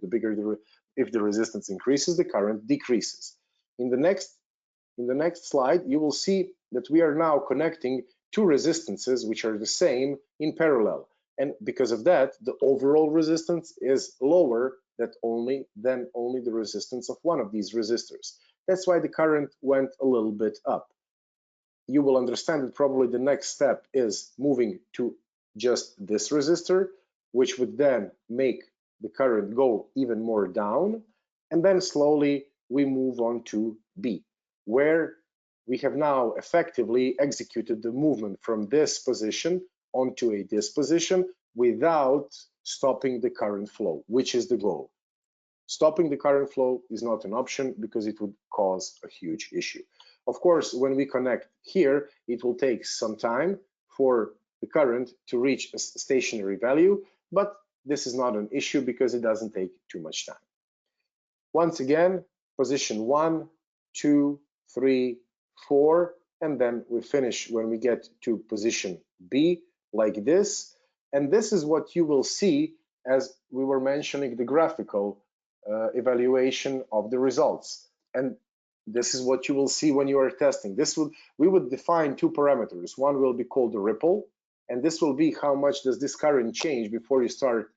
If the resistance increases, the current decreases. In the next slide, you will see that we are now connecting two resistances which are the same in parallel. And because of that, the overall resistance is lower than only the resistance of one of these resistors. That's why the current went a little bit up. You will understand that probably the next step is moving to just this resistor, which would then make the current go even more down. And then slowly we move on to B, where we have now effectively executed the movement from this position onto this position without stopping the current flow, which is the goal. Stopping the current flow is not an option because it would cause a huge issue. Of course, when we connect here, it will take some time for the current to reach a stationary value, but this is not an issue because it doesn't take too much time. Once again, position 1, 2, 3, 4, and then we finish when we get to position B like this. And this is what you will see as we were mentioning the graphical evaluation of the results. And this is what you will see when you are testing. We would define two parameters. One will be called the ripple, and this will be how much does this current change before you start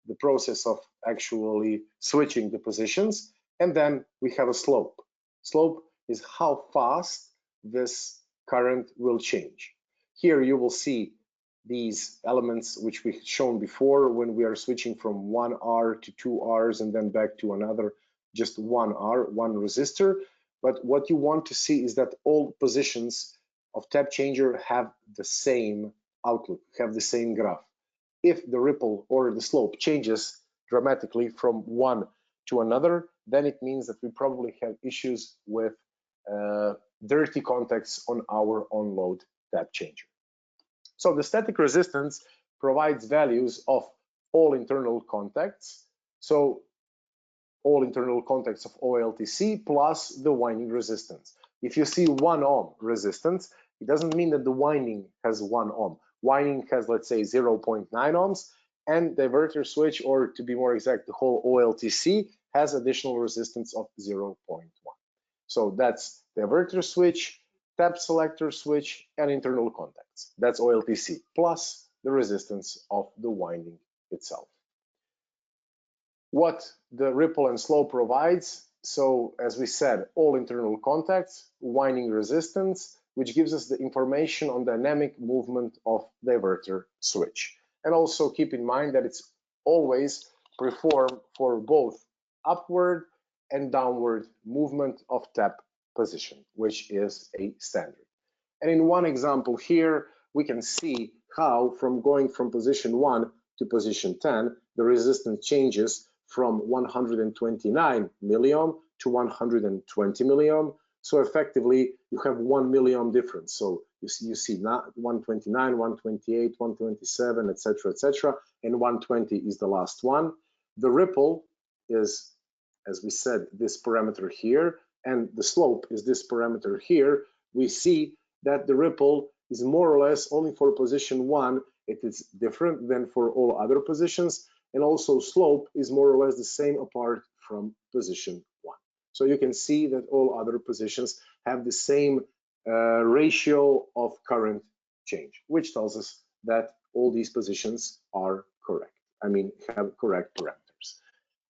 the process of actually switching the positions. And then we have a slope. Slope is how fast this current will change. Here you will see these elements which we had shown before when we are switching from 1 R to 2 Rs and then back to another, just 1 R, one resistor. But what you want to see is that all positions of tap changer have the same outlook, have the same graph. If the ripple or the slope changes dramatically from one to another, then it means that we probably have issues with dirty contacts on our on-load tap changer. So the static resistance provides values of all internal contacts. So all internal contacts of OLTC plus the winding resistance. If you see 1 ohm resistance, it doesn't mean that the winding has 1 ohm. Winding has, let's say, 0.9 ohms, and diverter switch, or to be more exact, the whole OLTC has additional resistance of 0.1. So that's diverter switch, tap selector switch, and internal contacts. That's OLTC plus the resistance of the winding itself. What the ripple and slope provides, so as we said, all internal contacts, winding resistance, which gives us the information on dynamic movement of diverter switch. And also keep in mind that it's always performed for both upward and downward movement of tap position, which is a standard. And in one example here, we can see how from going from position 1 to position 10, the resistance changes from 129 milliohm to 120 milliohm. So effectively, you have 1 milliohm difference. So you see not 129, 128, 127, etc., and 120 is the last one. The ripple is, as we said, this parameter here, and the slope is this parameter here. We see that the ripple is more or less only for position 1. It is different than for all other positions, and also slope is more or less the same apart from position 1. So you can see that all other positions have the same ratio of current change, which tells us that all these positions are correct. I mean, have correct parameters.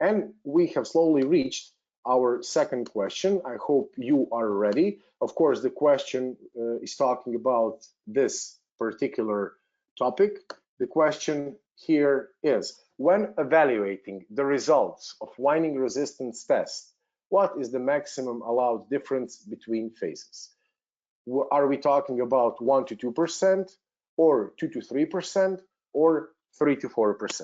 And we have slowly reached our second question. I hope you are ready. Of course, the question is talking about this particular topic. The question here is, when evaluating the results of winding resistance test, what is the maximum allowed difference between phases? Are we talking about 1 to 2%, or 2 to 3%, or 3 to 4%?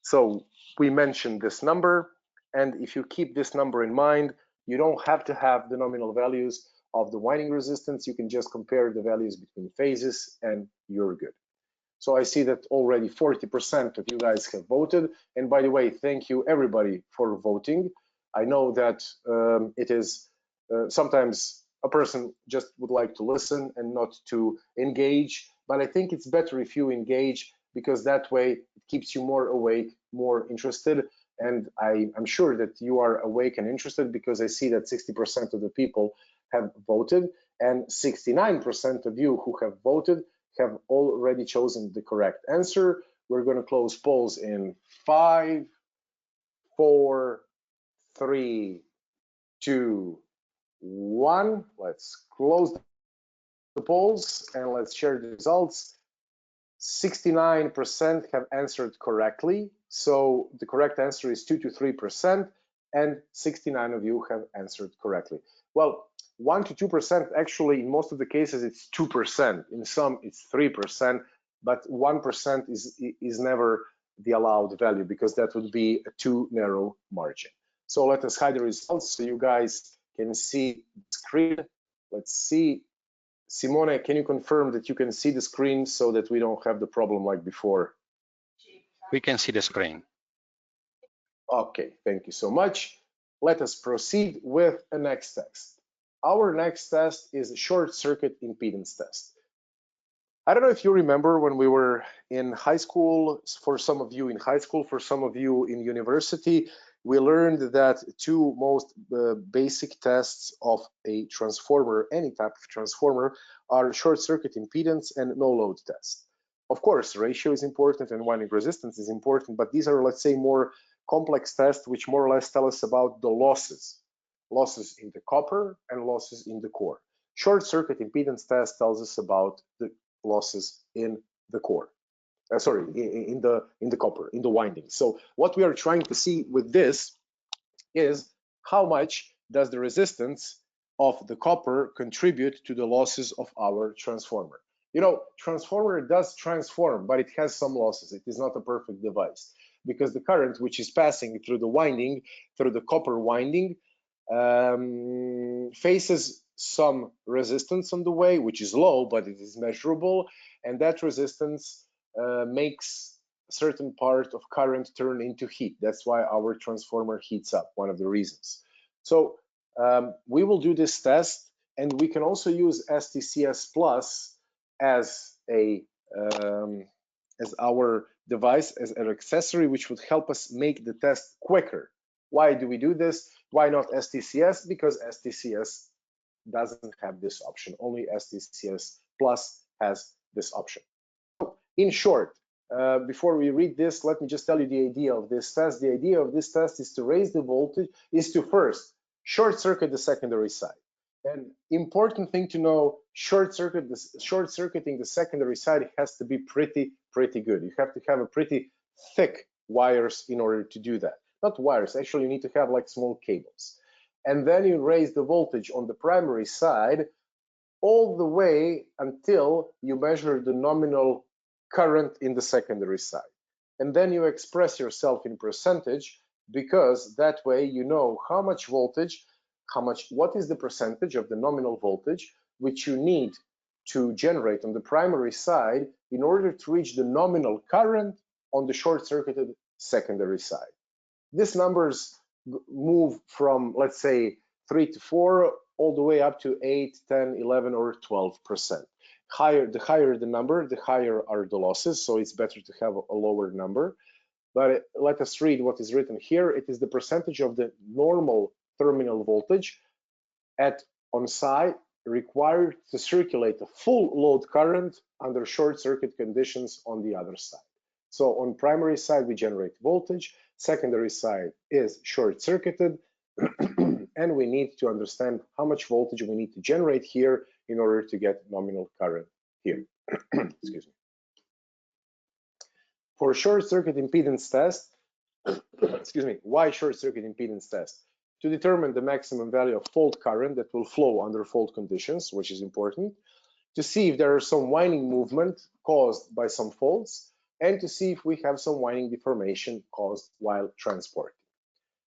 So we mentioned this number, and if you keep this number in mind, you don't have to have the nominal values of the winding resistance. You can just compare the values between phases and you're good. So I see that already 40% of you guys have voted. And by the way, thank you everybody for voting. I know that it is sometimes a person just would like to listen and not to engage, but I think it's better if you engage, because that way it keeps you more awake, more interested. And I'm sure that you are awake and interested, because I see that 60% of the people have voted, and 69% of you who have voted have already chosen the correct answer. We're going to close polls in 5, 4, 3, 2, 1. Let's close the polls and let's share the results. 69% have answered correctly. So the correct answer is 2 to 3%. and 69 of you have answered correctly. Well, 1 to 2%, actually, in most of the cases, it's 2%. In some, it's 3%, but 1% is never the allowed value because that would be a too narrow margin. So let us hide the results so you guys can see the screen. Let's see. Simone, can you confirm that you can see the screen so that we don't have the problem like before? We can see the screen. Okay, thank you so much. Let us proceed with the next test. Our next test is a short circuit impedance test. I don't know if you remember when we were in high school, for some of you in high school, for some of you in university, we learned that two most basic tests of a transformer, any type of transformer, are short circuit impedance and no load test. Of course, ratio is important and winding resistance is important, but these are, let's say, more complex tests which more or less tell us about the losses in the copper and losses in the core. Short circuit impedance test tells us about the losses in the core. In the copper, in the winding. So what we are trying to see with this is how much does the resistance of the copper contribute to the losses of our transformer. You know, transformer does transform, but it has some losses. It is not a perfect device because the current which is passing through the winding, through the copper winding, faces some resistance on the way, which is low, but it is measurable, and that resistance makes a certain part of current turn into heat. That's why our transformer heats up, one of the reasons. So we will do this test, and we can also use STS plus as our device, as an accessory, which would help us make the test quicker. Why do we do this? Why not STS? Because STS doesn't have this option. Only STS plus has this option. In short, before we read this, let me just tell you the idea of this test. The idea of this test is to raise the voltage, is to first short circuit the secondary side. And important thing to know, short circuiting the secondary side has to be pretty good. You have to have a pretty thick wires in order to do that. Not wires, actually you need to have like small cables. And then you raise the voltage on the primary side all the way until you measure the nominal current in the secondary side. And then you express yourself in percentage, because that way you know how much voltage, what is the percentage of the nominal voltage which you need to generate on the primary side in order to reach the nominal current on the short-circuited secondary side. These numbers move from, let's say, 3 to 4 all the way up to 8, 10, 11, or 12%. The higher the number, the higher are the losses, so it's better to have a lower number. But let us read what is written here. It is the percentage of the normal terminal voltage on site required to circulate a full load current under short circuit conditions on the other side. So on primary side we generate voltage, secondary side is short circuited, and we need to understand how much voltage we need to generate here in order to get nominal current here. Excuse me. For short circuit impedance test, excuse me, why short circuit impedance test? To determine the maximum value of fault current that will flow under fault conditions, which is important, to see if there is some winding movement caused by some faults, and to see if we have some winding deformation caused while transporting.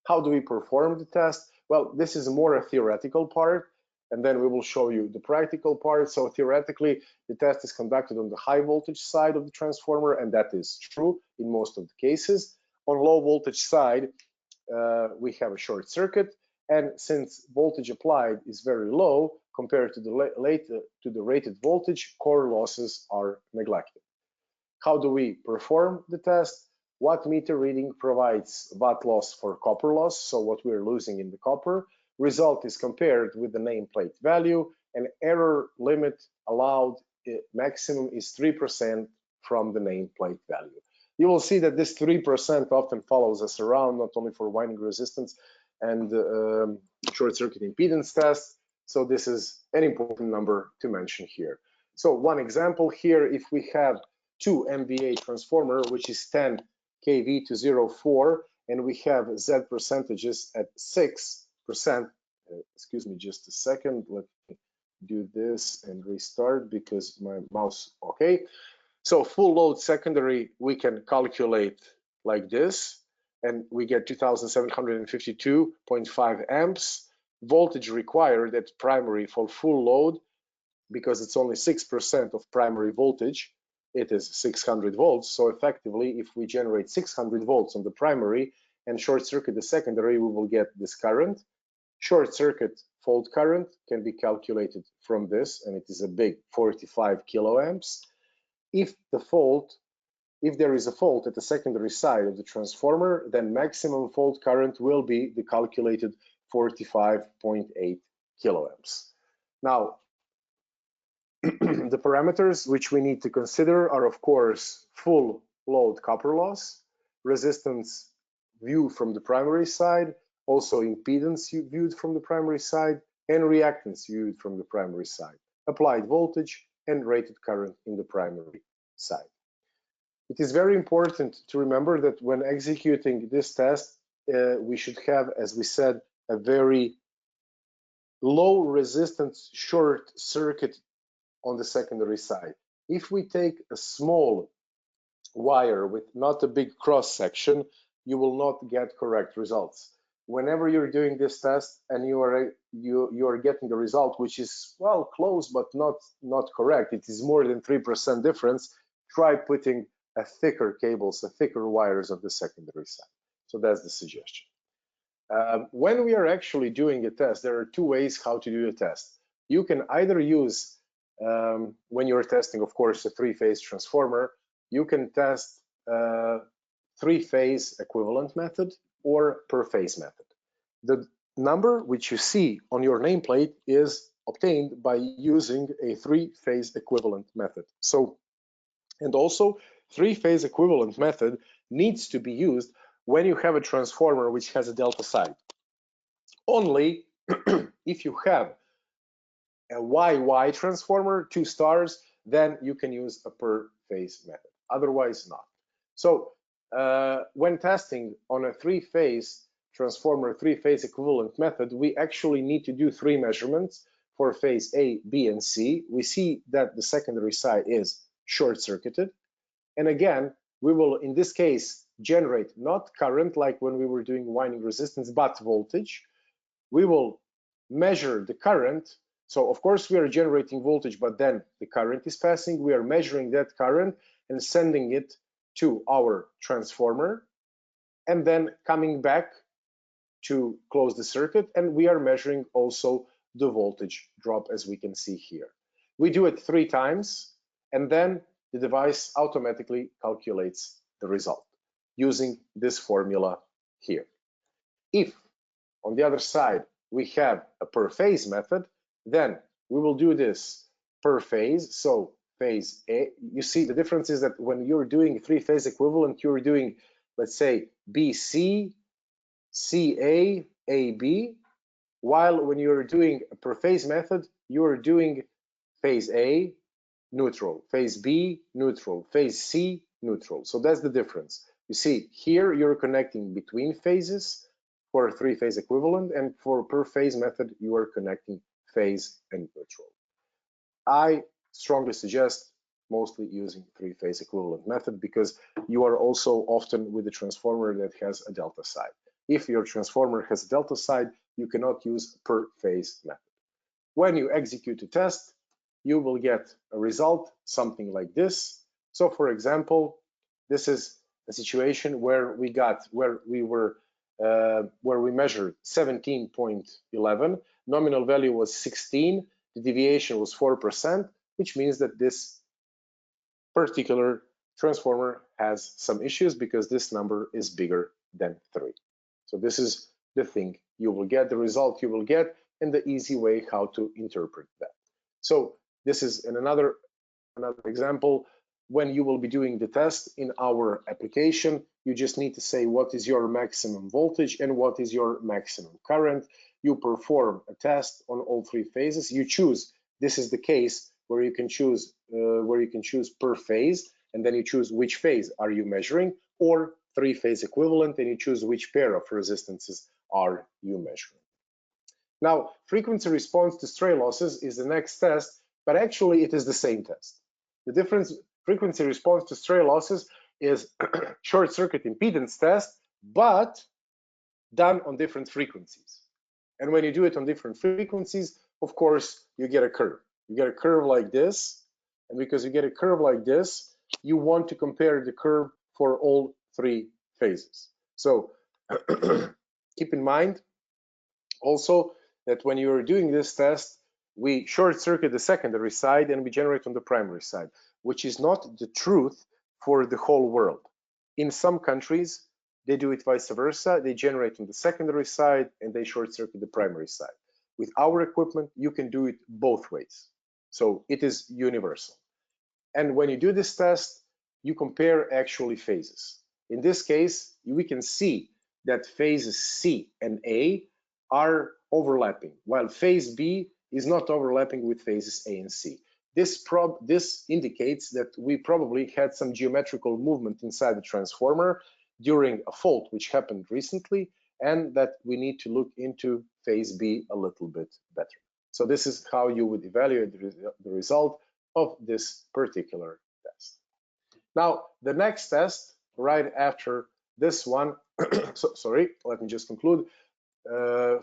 How do we perform the test? Well, this is more a theoretical part, and then we will show you the practical part. So theoretically, the test is conducted on the high voltage side of the transformer, and that is true in most of the cases. On low voltage side, we have a short circuit, and since voltage applied is very low compared to the rated voltage, core losses are neglected. How do we perform the test? Watt meter reading provides watt loss for copper loss, so what we're losing in the copper. Result is compared with the nameplate value, and error limit allowed maximum is 3% from the nameplate value. You will see that this 3% often follows us around, not only for winding resistance and short circuit impedance test. So this is an important number to mention here. So one example here, if we have 2 MVA transformer, which is 10 kV to 0.4, and we have Z percentages at 6%. Excuse me just a second. Let me do this and restart because my mouse, okay. So full load secondary, we can calculate like this, and we get 2752.5 amps. Voltage required at primary for full load, because it's only 6% of primary voltage, it is 600 volts. So effectively, if we generate 600 volts on the primary and short circuit the secondary, we will get this current. Short circuit fault current can be calculated from this, and it is a big 45 kiloamps. If there is a fault at the secondary side of the transformer, then maximum fault current will be the calculated 45.8 kiloamps. Now, the parameters which we need to consider are, of course, full load copper loss, resistance viewed from the primary side, also impedance viewed from the primary side, and reactance viewed from the primary side, applied voltage, and rated current in the primary side. It is very important to remember that when executing this test, we should have, as we said, a very low resistance short circuit on the secondary side. If we take a small wire with not a big cross section, you will not get correct results. Whenever you're doing this test and you are getting a result which is, well, close but not correct, it is more than 3% difference, try putting a thicker cables, a thicker wires on the secondary side. So that's the suggestion. When we are actually doing a test, there are two ways how to do a test. You can either use, when you're testing, of course, a three-phase transformer, you can test three-phase equivalent method or per phase method. The number which you see on your nameplate is obtained by using a three-phase equivalent method. So, and also three-phase equivalent method needs to be used when you have a transformer which has a delta side. Only if you have a YY transformer, 2 stars, then you can use a per phase method, otherwise not. So when testing on a three-phase transformer, three-phase equivalent method, we actually need to do 3 measurements for phase A, B, and C. We see that the secondary side is short-circuited. And again, we will, in this case, generate not current like when we were doing winding resistance, but voltage. We will measure the current. So of course we are generating voltage, but then the current is passing. We are measuring that current and sending it to our transformer, and then coming back to close the circuit, and we are measuring also the voltage drop, as we can see here. We do it 3 times, and then the device automatically calculates the result using this formula here. If, on the other side, we have a per phase method, then we will do this per phase. So phase A, you see the difference is that when you're doing 3-phase equivalent, you're doing, let's say, BC, CA, AB, while when you're doing a per phase method, you're doing phase A, neutral, phase B, neutral, phase C, neutral. So that's the difference. You see, here you're connecting between phases for a 3-phase equivalent, and for per phase method, you are connecting phase and neutral. I strongly suggest mostly using 3-phase equivalent method because you are also often with a transformer that has a delta side. If your transformer has a delta side, you cannot use per phase method. When you execute a test, you will get a result, something like this. So for example, this is a situation where we measured 17.11, nominal value was 16, the deviation was 4%, which means that this particular transformer has some issues because this number is bigger than 3. So this is the thing you will get, the result you will get, and the easy way how to interpret that. So this is another example. When you will be doing the test in our application, you just need to say what is your maximum voltage and what is your maximum current. You perform a test on all 3 phases. You choose, this is the case where you can choose per phase, and then you choose which phase are you measuring, or three-phase equivalent, and you choose which pair of resistances are you measuring. Now, frequency response to stray losses is the next test, but actually it is the same test. The difference, frequency response to stray losses is short circuit impedance test, but done on different frequencies. And when you do it on different frequencies, of course, you get a curve. You get a curve like this, and because you get a curve like this, you want to compare the curve for all three phases. So keep in mind also that when you're doing this test, we short circuit the secondary side and we generate on the primary side, which is not the truth for the whole world. In some countries, they do it vice versa. They generate on the secondary side and they short circuit the primary side. With our equipment, you can do it both ways. So it is universal. And when you do this test, you compare actually phases. In this case, we can see that phases C and A are overlapping, while phase B is not overlapping with phases A and C. This indicates that we probably had some geometrical movement inside the transformer during a fault which happened recently, and that we need to look into phase B a little bit better. So this is how you would evaluate the result of this particular test. Now, the next test right after this one, sorry, let me just conclude.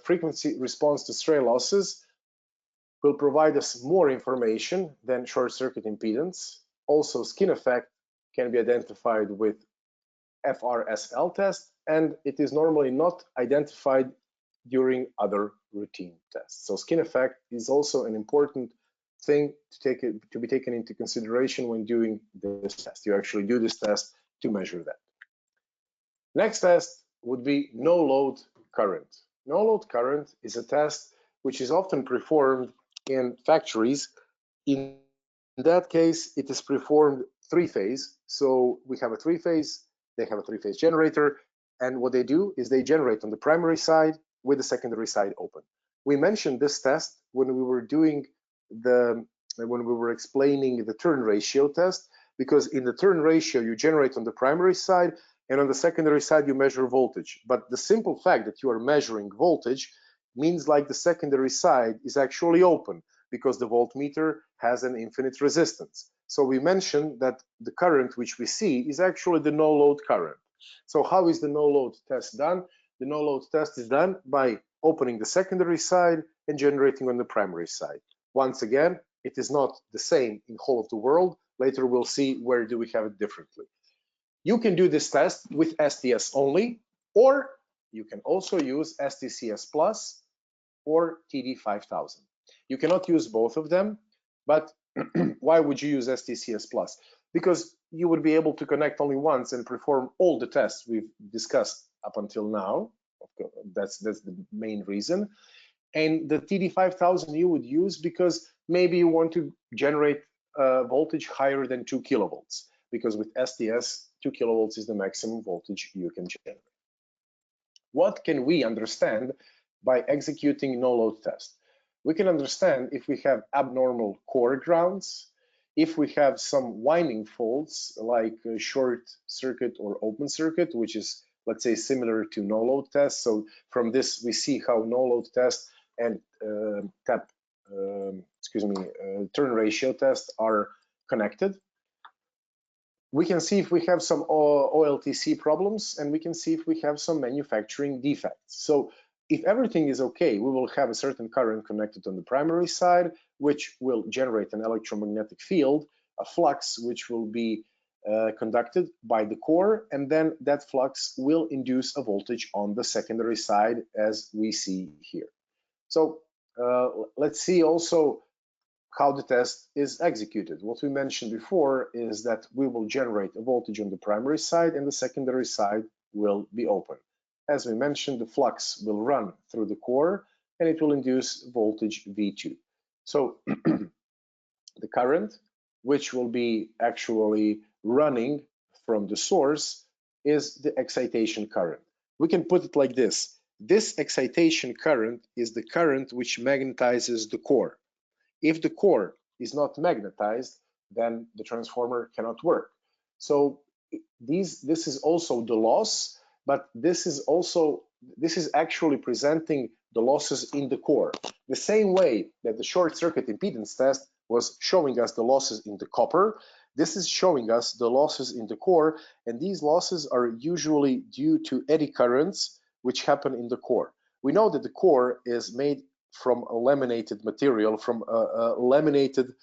Frequency response to stray losses will provide us more information than short circuit impedance. Also, skin effect can be identified with FRSL test, and it is normally not identified during other routine tests. So skin effect is also an important thing to be taken into consideration when doing this test. You actually do this test to measure that. Next test would be no load current. No load current is a test which is often performed in factories. In that case, it is performed three-phase. So we have a three-phase, they have a three-phase generator, and what they do is they generate on the primary side with the secondary side open. We mentioned this test when we were explaining the turn ratio test, because in the turn ratio you generate on the primary side, and on the secondary side you measure voltage. But the simple fact that you are measuring voltage means like the secondary side is actually open, because the voltmeter has an infinite resistance. So we mentioned that the current which we see is actually the no load current. So how is the no load test done? The no load test is done by opening the secondary side and generating on the primary side. Once again, it is not the same in whole of the world. Later we'll see where do we have it differently. You can do this test with STS only, or you can also use STCS Plus or TD5000. You cannot use both of them, but why would you use STCS Plus? Because you would be able to connect only once and perform all the tests we've discussed up until now. That's the main reason. And the TD5000 you would use because maybe you want to generate voltage higher than 2 kilovolts, because with STS, 2 kilovolts is the maximum voltage you can generate. What can we understand by executing no load test? We can understand if we have abnormal core grounds, if we have some winding faults like short circuit or open circuit, which is, let's say, similar to no load test. So from this we see how no load test and turn ratio test are connected. We can see if we have some OLTC problems, and we can see if we have some manufacturing defects. So if everything is okay, we will have a certain current connected on the primary side, which will generate an electromagnetic field, a flux, which will be conducted by the core, and then that flux will induce a voltage on the secondary side, as we see here. So let's see also how the test is executed. What we mentioned before is that we will generate a voltage on the primary side and the secondary side will be open. As we mentioned, the flux will run through the core and it will induce voltage V2. So the current, which will be actually running from the source, is the excitation current. We can put it like this. This excitation current is the current which magnetizes the core. If the core is not magnetized, then the transformer cannot work. So this is also the loss, but this is actually presenting the losses in the core. The same way that the short circuit impedance test was showing us the losses in the copper, this is showing us the losses in the core, and these losses are usually due to eddy currents which happen in the core. We know that the core is made from a laminated material, from a laminated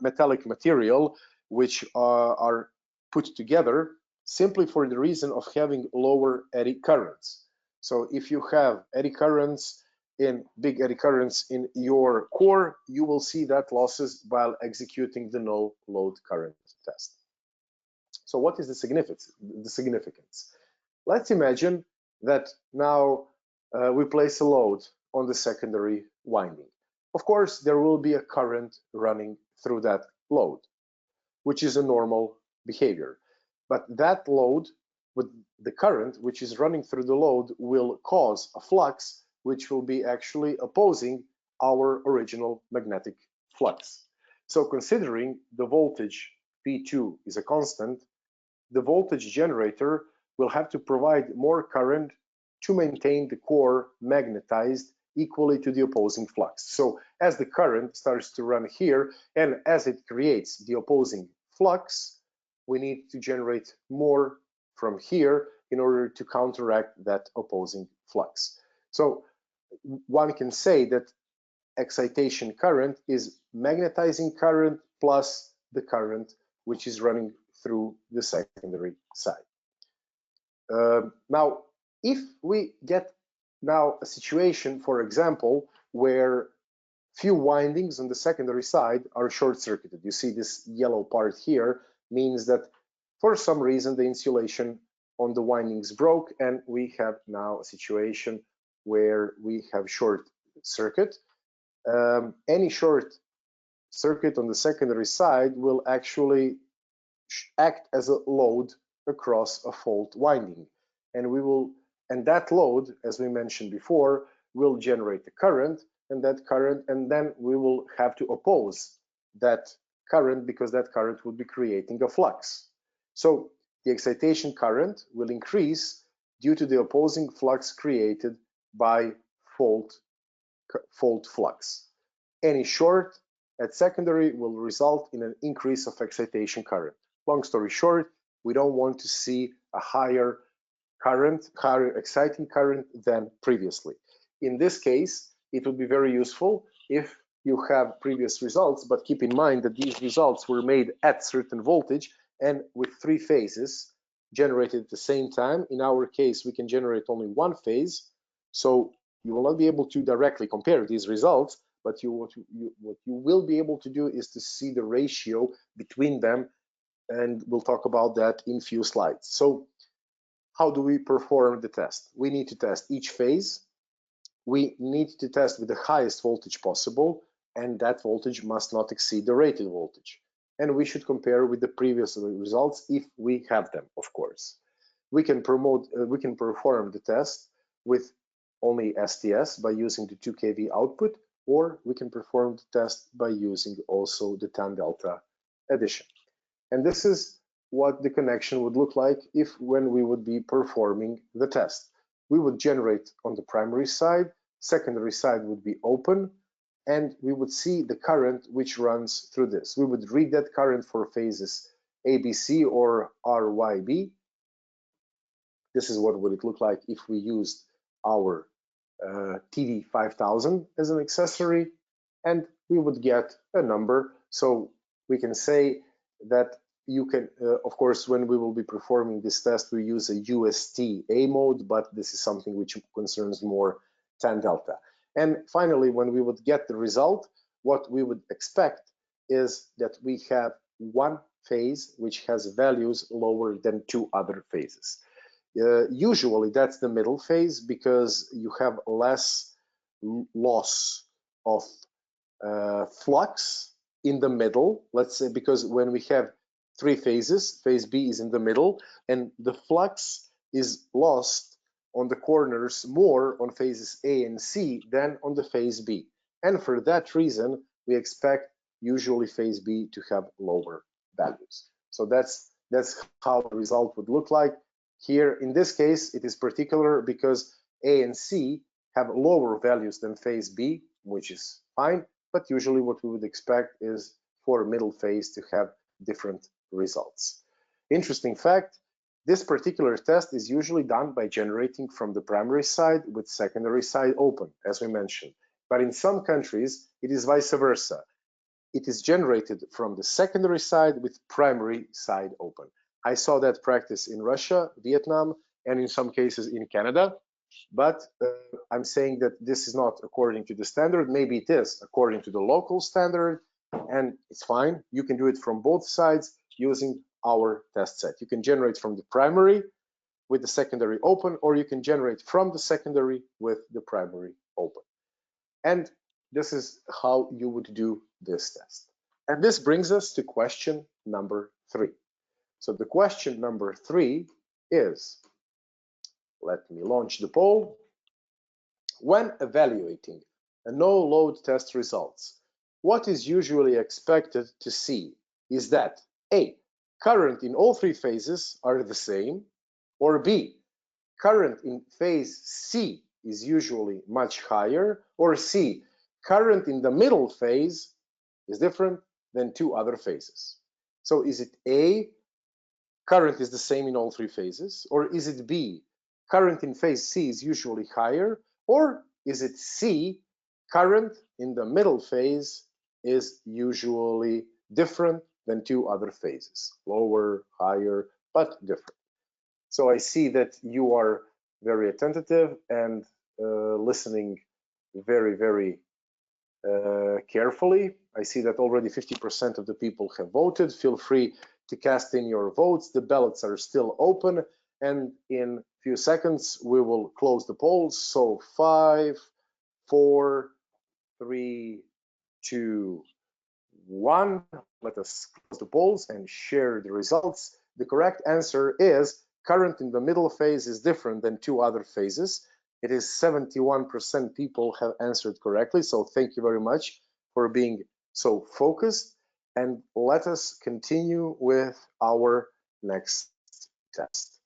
metallic material, which are put together simply for the reason of having lower eddy currents. So if you have big eddy currents in your core, you will see that losses while executing the no load current test. So what is the significance? Let's imagine that now we place a load on the secondary winding. Of course, there will be a current running through that load, which is a normal behavior. But that load, with the current which is running through the load, will cause a flux which will be actually opposing our original magnetic flux. So considering the voltage P2 is a constant, the voltage generator will have to provide more current to maintain the core magnetized equally to the opposing flux. So as the current starts to run here, and as it creates the opposing flux, we need to generate more from here in order to counteract that opposing flux. So one can say that excitation current is magnetizing current plus the current which is running through the secondary side. Now, if we get now a situation, for example, where few windings on the secondary side are short-circuited. You see this yellow part here means that for some reason the insulation on the windings broke, and we have now a situation where we have short circuit. Any short circuit on the secondary side will actually act as a load across a fault winding, and that load, as we mentioned before, will generate the current, and then we will have to oppose that current because that current would be creating a flux. So the excitation current will increase due to the opposing flux created by fault flux. Any short at secondary will result in an increase of excitation current. Long story short, we don't want to see a higher exciting current than previously. In this case, it would be very useful if you have previous results, but keep in mind that these results were made at certain voltage and with 3 phases generated at the same time. In our case, we can generate only 1 phase, so you will not be able to directly compare these results, but what you will be able to do is to see the ratio between them, and we'll talk about that in few slides. So how do we perform the test? We need to test each phase. We need to test with the highest voltage possible, and that voltage must not exceed the rated voltage. And we should compare with the previous results if we have them, of course. We can perform the test with only STS by using the 2 kV output, or we can perform the test by using also the tan delta addition. And this is what the connection would look like when we would be performing the test. We would generate on the primary side, secondary side would be open, and we would see the current which runs through this. We would read that current for phases ABC or RYB. This is what would it look like if we used our TD5000 as an accessory, and we would get a number. So we can say that you can, of course, when we will be performing this test, we use a UST-A mode, but this is something which concerns more tan delta. And finally, when we would get the result, what we would expect is that we have 1 phase which has values lower than 2 other phases. Usually that's the middle phase because you have less loss of flux in the middle, let's say, because when we have 3 phases, phase B is in the middle, and the flux is lost on the corners more on phases A and C than on the phase B. And for that reason, we expect usually phase B to have lower values. So that's That's how the result would look like. Here, in this case, it is particular because A and C have lower values than phase B, which is fine, but usually what we would expect is for middle phase to have different results. Interesting fact, this particular test is usually done by generating from the primary side with secondary side open, as we mentioned. But in some countries, it is vice versa. It is generated from the secondary side with primary side open. I saw that practice in Russia, Vietnam, and in some cases in Canada. But I'm saying that this is not according to the standard. Maybe it is according to the local standard, and it's fine. You can do it from both sides using our test set. You can generate from the primary with the secondary open, or you can generate from the secondary with the primary open. And this is how you would do this test. And this brings us to question number 3. So the question number 3 is, let me launch the poll. When evaluating a no-load test results, what is usually expected to see is that A, current in all 3 phases are the same, or B, current in phase C is usually much higher, or C, current in the middle phase is different than 2 other phases. So is it A, current is the same in all 3 phases, or is it B, current in phase C is usually higher, or is it C, current in the middle phase is usually different than 2 other phases, lower, higher, but different. So I see that you are very attentive and listening very, very carefully. I see that already 50% of the people have voted. Feel free to cast in your votes. The ballots are still open, and in a few seconds we will close the polls. So 5, 4, 3, 2, 1. Let us close the polls and share the results. The correct answer is current in the middle phase is different than 2 other phases. It is 71% people have answered correctly. So thank you very much for being so focused. And let us continue with our next test.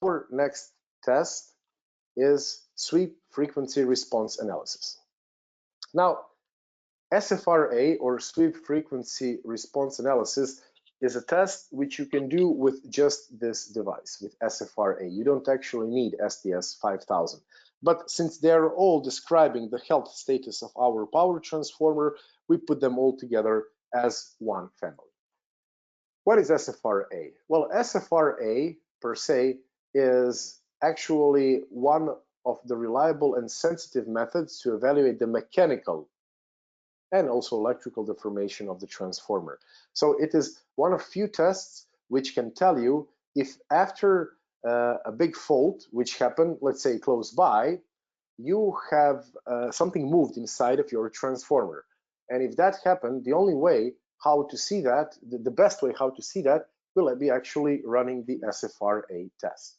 Our next test is sweep frequency response analysis. Now, SFRA, or sweep frequency response analysis, is a test which you can do with just this device, with SFRA. You don't actually need STS 5000. But since they're all describing the health status of our power transformer, we put them all together as one family. What is SFRA? Well, SFRA per se is actually one of the reliable and sensitive methods to evaluate the mechanical and also electrical deformation of the transformer. So it is one of few tests which can tell you if after a big fault which happened, let's say close by, you have something moved inside of your transformer. And if that happened, the only way how to see that, the best way how to see that, will be actually running the SFRA test.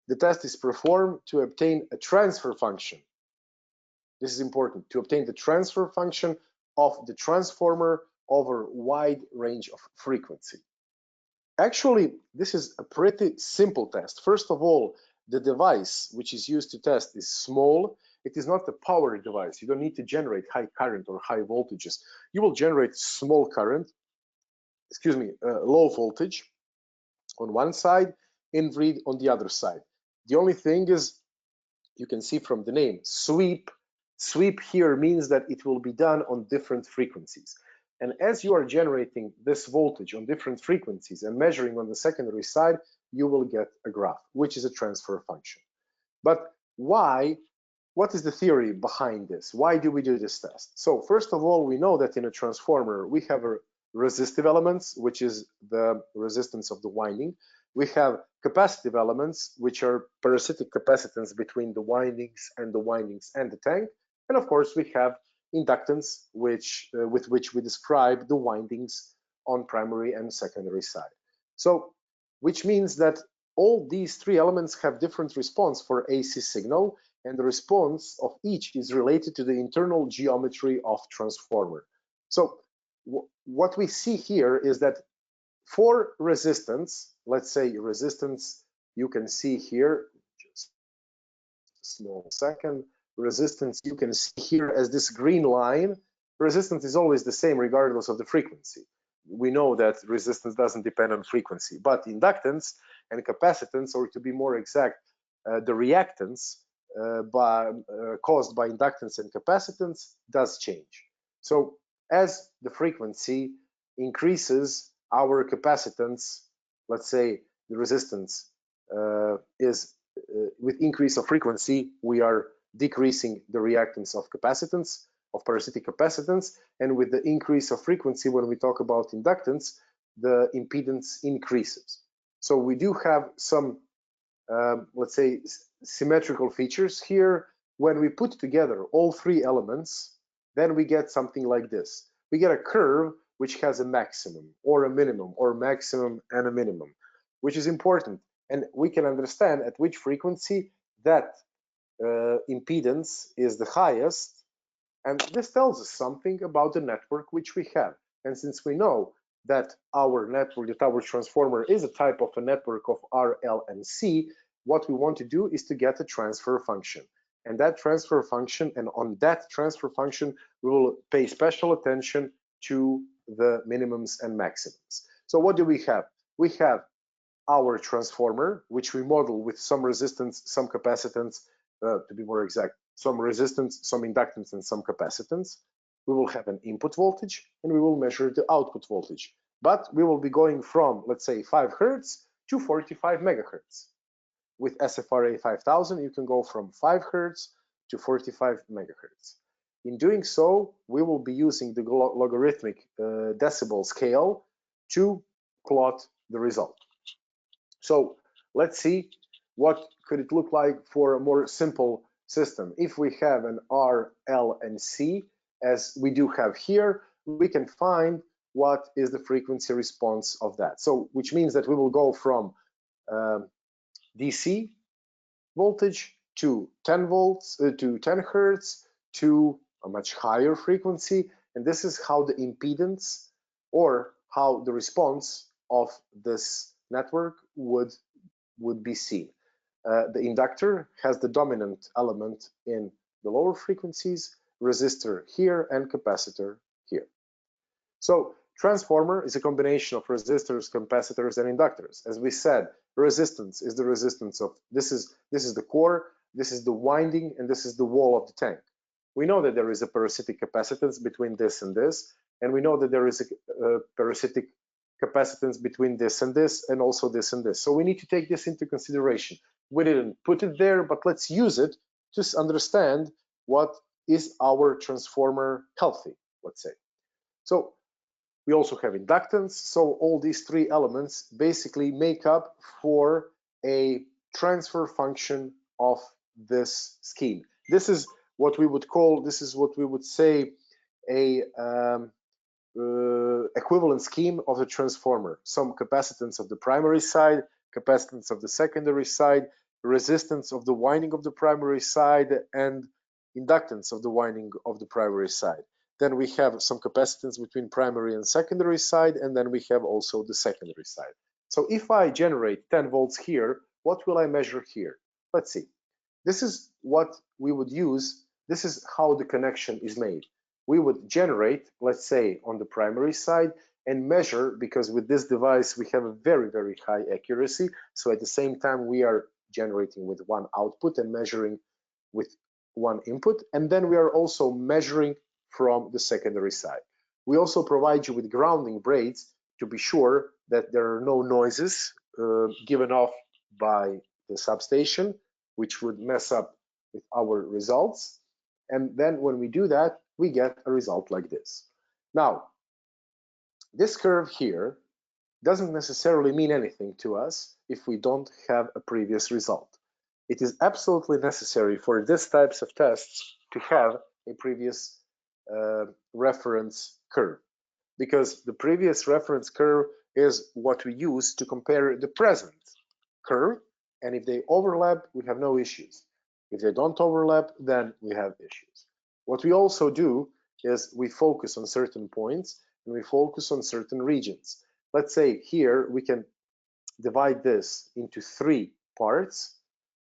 The test is performed to obtain a transfer function. This is important, to obtain the transfer function of the transformer over a wide range of frequency. Actually, this is a pretty simple test. First of all, the device which is used to test is small. It is not a power device. You don't need to generate high current or high voltages. You will generate small current, low voltage on one side, in-read on the other side. The only thing is, you can see from the name, sweep. Sweep here means that it will be done on different frequencies. And as you are generating this voltage on different frequencies and measuring on the secondary side, you will get a graph, which is a transfer function. But why? What is the theory behind this? Why do we do this test? So first of all, we know that in a transformer, we have a resistive elements, which is the resistance of the winding. We have capacitive elements, which are parasitic capacitance between the windings and the tank. And of course, we have inductance, with which we describe the windings on primary and secondary side. So, which means that all these 3 elements have different response for AC signal, and the response of each is related to the internal geometry of transformer. So what we see here is that For resistance, let's say resistance, you can see here, just a small second, resistance you can see here as this green line. Resistance is always the same regardless of the frequency. We know that resistance doesn't depend on frequency, but inductance and capacitance, or to be more exact, the reactance caused by inductance and capacitance does change. So as the frequency increases, our capacitance, let's say the resistance is with increase of frequency, we are decreasing the reactance of capacitance, of parasitic capacitance, and with the increase of frequency, when we talk about inductance, the impedance increases. So we do have some, let's say, symmetrical features here. When we put together all three elements, then we get something like this. We get a curve which has a maximum or a minimum, or maximum and a minimum, which is important. And we can understand at which frequency that impedance is the highest. And this tells us something about the network which we have. And since we know that our network, that our transformer is a type of a network of R, L, and C, what we want to do is to get a transfer function. And that transfer function, and on that transfer function, we will pay special attention to the minimums and maximums. So what do we have? We have our transformer, which we model with some resistance, some capacitance, to be more exact, some resistance, some inductance, and some capacitance. We will have an input voltage, and we will measure the output voltage. But we will be going from, let's say, 5 Hertz to 45 megahertz. With SFRA 5000, you can go from 5 Hertz to 45 megahertz. In doing so, we will be using the logarithmic decibel scale to plot the result. So let's see what could it look like for a more simple system. If we have an R, L, and C, as we do have here, we can find what is the frequency response of that. So, which means that we will go from DC voltage to 10 volts, to 10 Hertz, to a much higher frequency. And this is how the impedance, or how the response of this network would be seen. The inductor has the dominant element in the lower frequencies, resistor here, and capacitor here. So transformer is a combination of resistors, capacitors, and inductors. As we said, resistance is the resistance of, this is the core, this is the winding, and this is the wall of the tank. We know that there is a parasitic capacitance between this and this, and we know that there is a parasitic capacitance between this and this, and also this and this. So we need to take this into consideration. We didn't put it there, but let's use it to understand what is our transformer healthy, let's say. So we also have inductance. So all these three elements basically make up for a transfer function of this scheme. This is what we would call, this is what we would say a equivalent scheme of the transformer. Some capacitance of the primary side, capacitance of the secondary side, resistance of the winding of the primary side, and inductance of the winding of the primary side. Then we have some capacitance between primary and secondary side, and then we have also the secondary side. So if I generate 10 volts here, what will I measure here? Let's see. This is what we would use. This is how the connection is made. We would generate, let's say, on the primary side, and measure, because with this device we have a very, very high accuracy. So at the same time, we are generating with one output and measuring with one input. And then we are also measuring from the secondary side. We also provide you with grounding braids to be sure that there are no noises given off by the substation, which would mess up with our results. And then when we do that, we get a result like this. Now, this curve here doesn't necessarily mean anything to us if we don't have a previous result. It is absolutely necessary for these types of tests to have a previous reference curve, because the previous reference curve is what we use to compare the present curve, and if they overlap, we have no issues. If they don't overlap, then we have issues. What we also do is we focus on certain points and we focus on certain regions. let's say here we can divide this into 3 parts,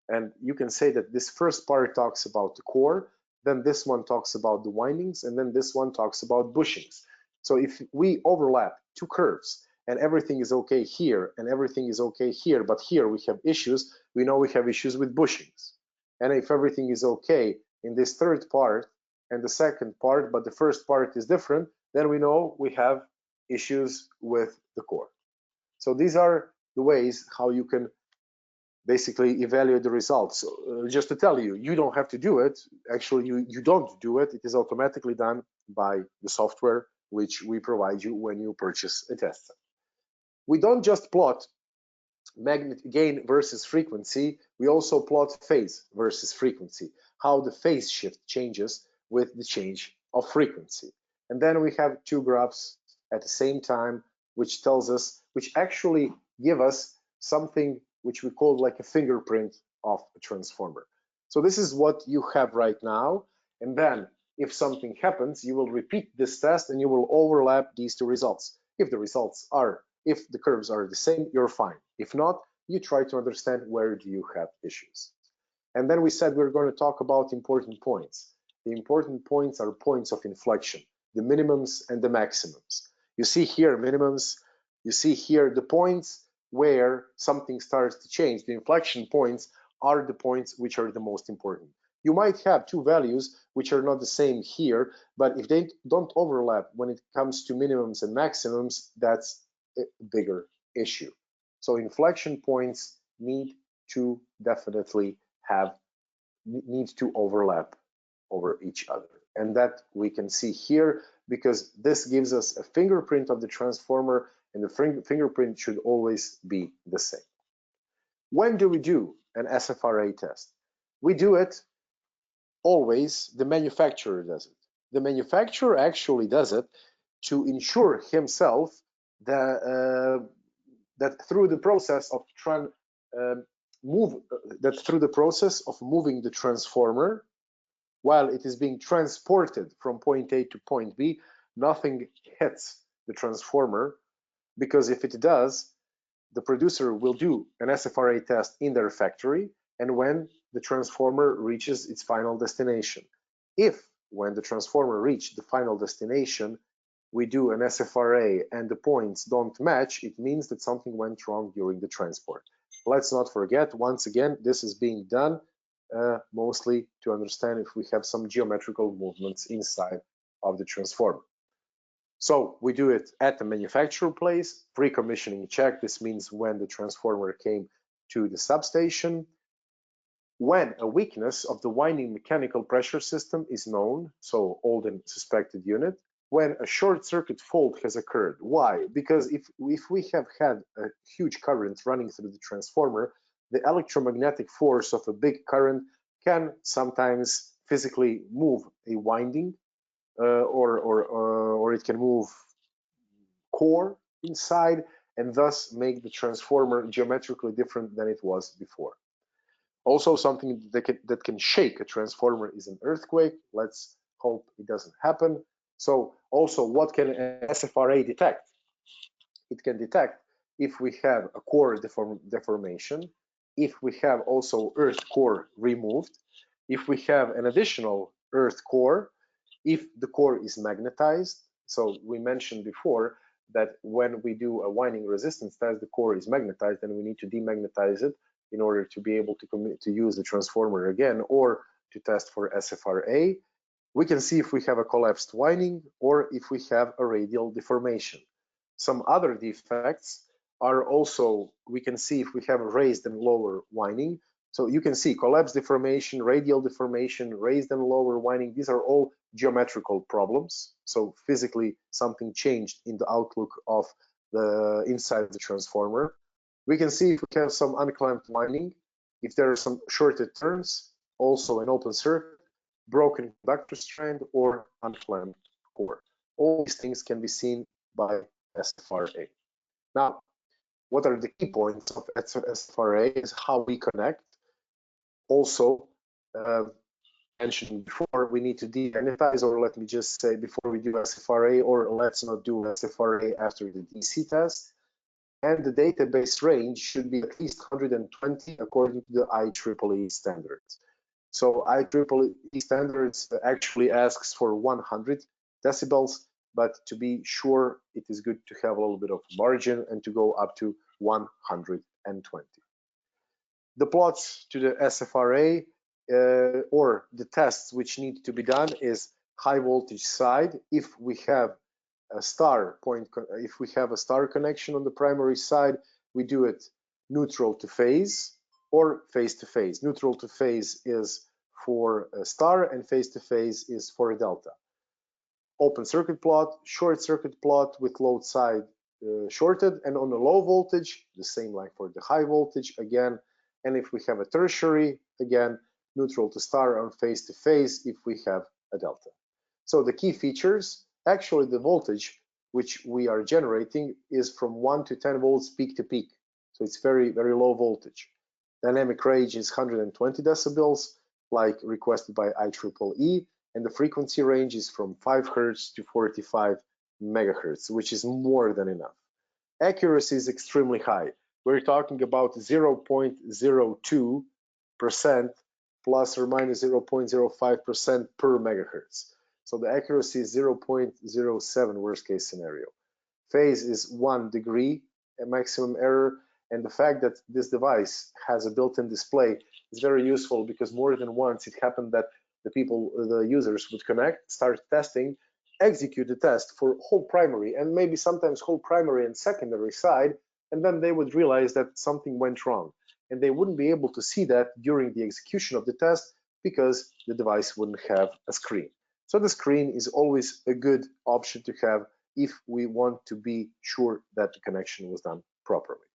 and you can say that this first part talks about the core, then this one talks about the windings, and then this one talks about bushings. So if we overlap 2 curves and everything is okay here and everything is okay here, but here we have issues, we know we have issues with bushings. And if everything is okay in this 3rd part and the 2nd part, but the 1st part is different, then we know we have issues with the core. So these are the ways how you can basically evaluate the results. Just to tell you, you don't have to do it. Actually, you don't do it. It is automatically done by the software which we provide you when you purchase a test set. We don't just plot magnet gain versus frequency, we also plot phase versus frequency, how the phase shift changes with the change of frequency. And then we have 2 graphs at the same time, which tells us, which actually give us something which we call like a fingerprint of a transformer. So this is what you have right now. And then if something happens, you will repeat this test and you will overlap these 2 results. If the curves are the same, you're fine. If not, you try to understand where do you have issues. And then we said we're going to talk about important points. The important points are points of inflection, the minimums and the maximums. You see here minimums, you see here the points where something starts to change. The inflection points are the points which are the most important. You might have 2 values which are not the same here, but if they don't overlap when it comes to minimums and maximums, that's a bigger issue. So inflection points need to definitely need to overlap over each other. And that we can see here because this gives us a fingerprint of the transformer, and the fingerprint should always be the same. When do we do an SFRA test? We do it always, the manufacturer does it. The manufacturer actually does it to ensure himself that through the process of moving the transformer, while it is being transported from point A to point B, nothing hits the transformer, because if it does, the producer will do an SFRA test in their factory, and when the transformer reaches its final destination. If, when the transformer reaches the final destination, we do an SFRA and the points don't match, it means that something went wrong during the transport. Let's not forget, once again, this is being done mostly to understand if we have some geometrical movements inside of the transformer. So we do it at the manufacturer place, pre-commissioning check. This means when the transformer came to the substation. When a weakness of the winding mechanical pressure system is known, so old and suspected unit. When a short circuit fault has occurred. Why? Because if we have had a huge current running through the transformer, the electromagnetic force of a big current can sometimes physically move a winding, or it can move core inside, and thus make the transformer geometrically different than it was before. Also, something that can shake a transformer is an earthquake. Let's hope it doesn't happen. So also, what can an SFRA detect? It can detect if we have a core deformation, if we have also earth core removed, if we have an additional earth core, if the core is magnetized. So we mentioned before that when we do a winding resistance test, the core is magnetized and we need to demagnetize it in order to be able to use the transformer again or to test for SFRA. We can see if we have a collapsed winding or if we have a radial deformation. Some other defects are also, we can see if we have a raised and lower winding. So you can see collapse deformation, radial deformation, raised and lower winding. These are all geometrical problems. So physically something changed in the outlook of the inside of the transformer. We can see if we have some unclamped winding, if there are some shorted turns, also an open circuit, broken conductor strand, or unclamped core. All these things can be seen by SFRA. Now, what are the key points of SFRA is how we connect. Also, mentioned before, we need to demagnetize, or let me just say before we do SFRA, or let's not do SFRA after the DC test. and the database range should be at least 120 according to the IEEE standards. So IEEE standards actually asks for 100 decibels, but to be sure, it is good to have a little bit of margin and to go up to 120. The plots to the SFRA or the tests which need to be done is high voltage side. If we have a star connection on the primary side, we do it neutral to phase or phase to phase. Neutral to phase is for a star and phase to phase is for a delta. Open circuit plot, short circuit plot with load side shorted, and on the low voltage, the same like for the high voltage again. And if we have a tertiary, again, neutral to star on phase to phase if we have a delta. So the key features, actually the voltage which we are generating is from 1 to 10 volts peak to peak. So it's very, very low voltage. Dynamic range is 120 decibels, like requested by IEEE, and the frequency range is from 5 Hz to 45 megahertz, which is more than enough. Accuracy is extremely high. We're talking about 0.02% plus or minus 0.05% per megahertz. So the accuracy is 0.07 worst case scenario. Phase is 1 degree maximum error, and the fact that this device has a built-in display is very useful because more than once it happened that the users would connect, start testing, execute the test for whole primary and maybe sometimes whole primary and secondary side, and then they would realize that something went wrong. And they wouldn't be able to see that during the execution of the test because the device wouldn't have a screen. So the screen is always a good option to have if we want to be sure that the connection was done properly.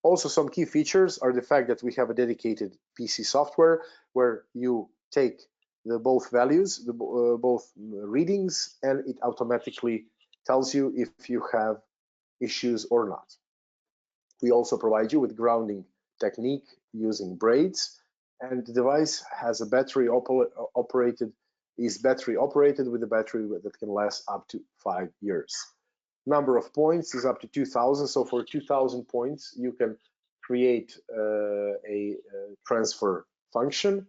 Also, some key features are the fact that we have a dedicated PC software where you take the both values, both readings, and it automatically tells you if you have issues or not. We also provide you with grounding technique using braids, and the device has a battery operated with a battery that can last up to 5 years. Number of points is up to 2,000. So for 2,000 points, you can create a transfer function.